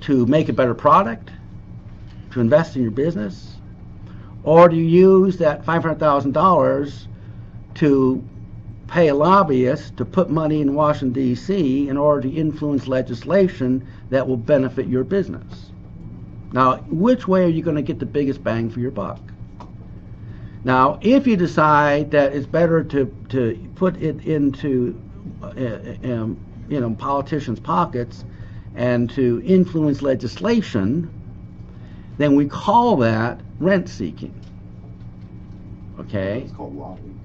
to make a better product, to invest in your business, or do you use that $500,000 to pay a lobbyist to put money in Washington, D.C. in order to influence legislation that will benefit your business? Now, which way are you going to get the biggest bang for your buck? Now, if you decide that it's better to put it into politicians' pockets and to influence legislation, then we call that rent seeking. Okay? It's called lobbying.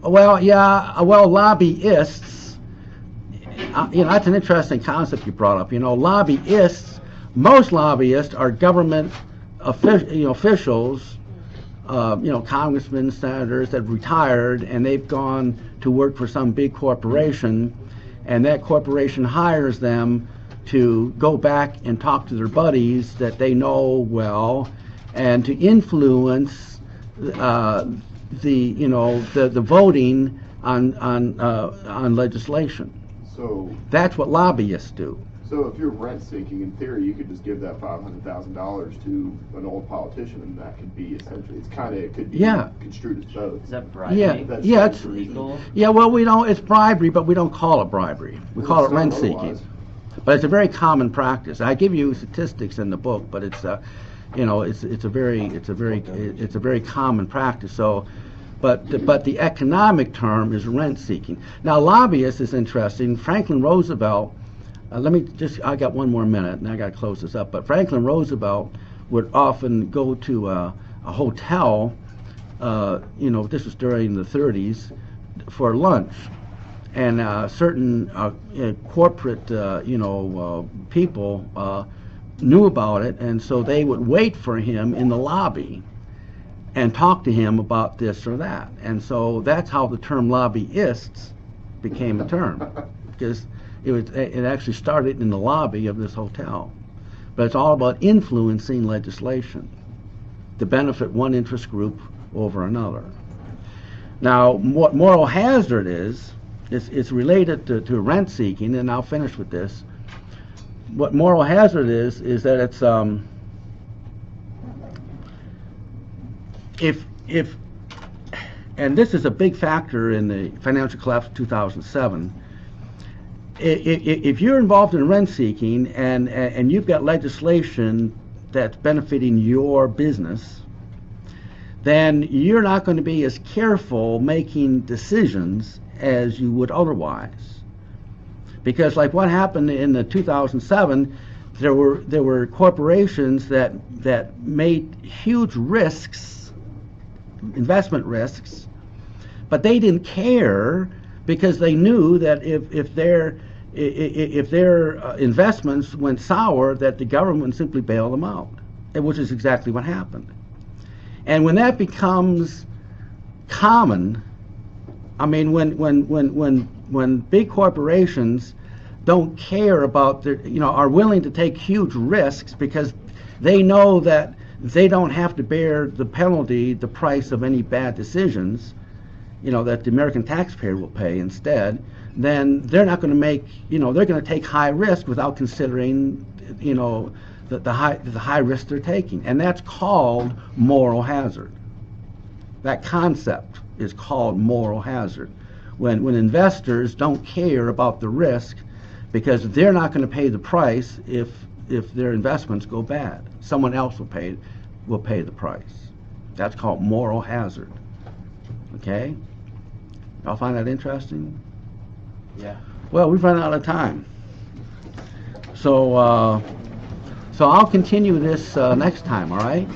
Well, yeah. Well, lobbyists. That's an interesting concept you brought up. Lobbyists. Most lobbyists are government officials. Congressmen, senators that have retired, and they've gone to work for some big corporation, and that corporation hires them to go back and talk to their buddies that they know well, and to influence the voting on legislation. So that's what lobbyists do. So if you're rent seeking, in theory, you could just give that $500,000 to an old politician, and that could be essentially, it could be construed as both. Is that bribery? Yeah, it's legal. Yeah, well, it's bribery, but we don't call it bribery. We call it rent seeking. But it's a very common practice. I give you statistics in the book, but it's a very common practice. So, but the economic term is rent seeking. Now, lobbyist is interesting. Franklin Roosevelt. I got one more minute, and I got to close this up. But Franklin Roosevelt would often go to a hotel. This was during the 30s, for lunch. And certain corporate, people knew about it, and so they would wait for him in the lobby and talk to him about this or that. And so that's how the term lobbyists became a term, because it actually started in the lobby of this hotel. But it's all about influencing legislation to benefit one interest group over another. Now, what moral hazard is, it's related to rent seeking, and I'll finish with this. What moral hazard is that it's if and this is a big factor in the financial collapse of 2007. If you're involved in rent seeking and you've got legislation that's benefiting your business, then you're not going to be as careful making decisions as you would otherwise. Because like what happened in the 2007, there were corporations that made huge risks, investment risks, but they didn't care because they knew that if their investments went sour, that the government would simply bail them out, which is exactly what happened. And when that becomes common, I mean, when big corporations don't care about are willing to take huge risks because they know that they don't have to bear the penalty, the price of any bad decisions, that the American taxpayer will pay instead, then they're not going to make, they're going to take high risk without considering, the high risk they're taking. And that's called moral hazard. That concept is called moral hazard. When investors don't care about the risk because they're not going to pay the price if their investments go bad. Someone else will pay the price. That's called moral hazard. Okay? Y'all find that interesting? Yeah. Well, we've run out of time. So I'll continue this next time, all right?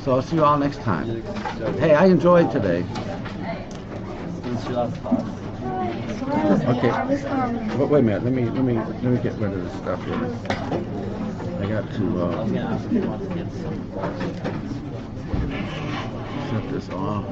So I'll see you all next time. Hey, I enjoyed today. Okay. Wait a minute. Let me get rid of this stuff here. I got to set this off.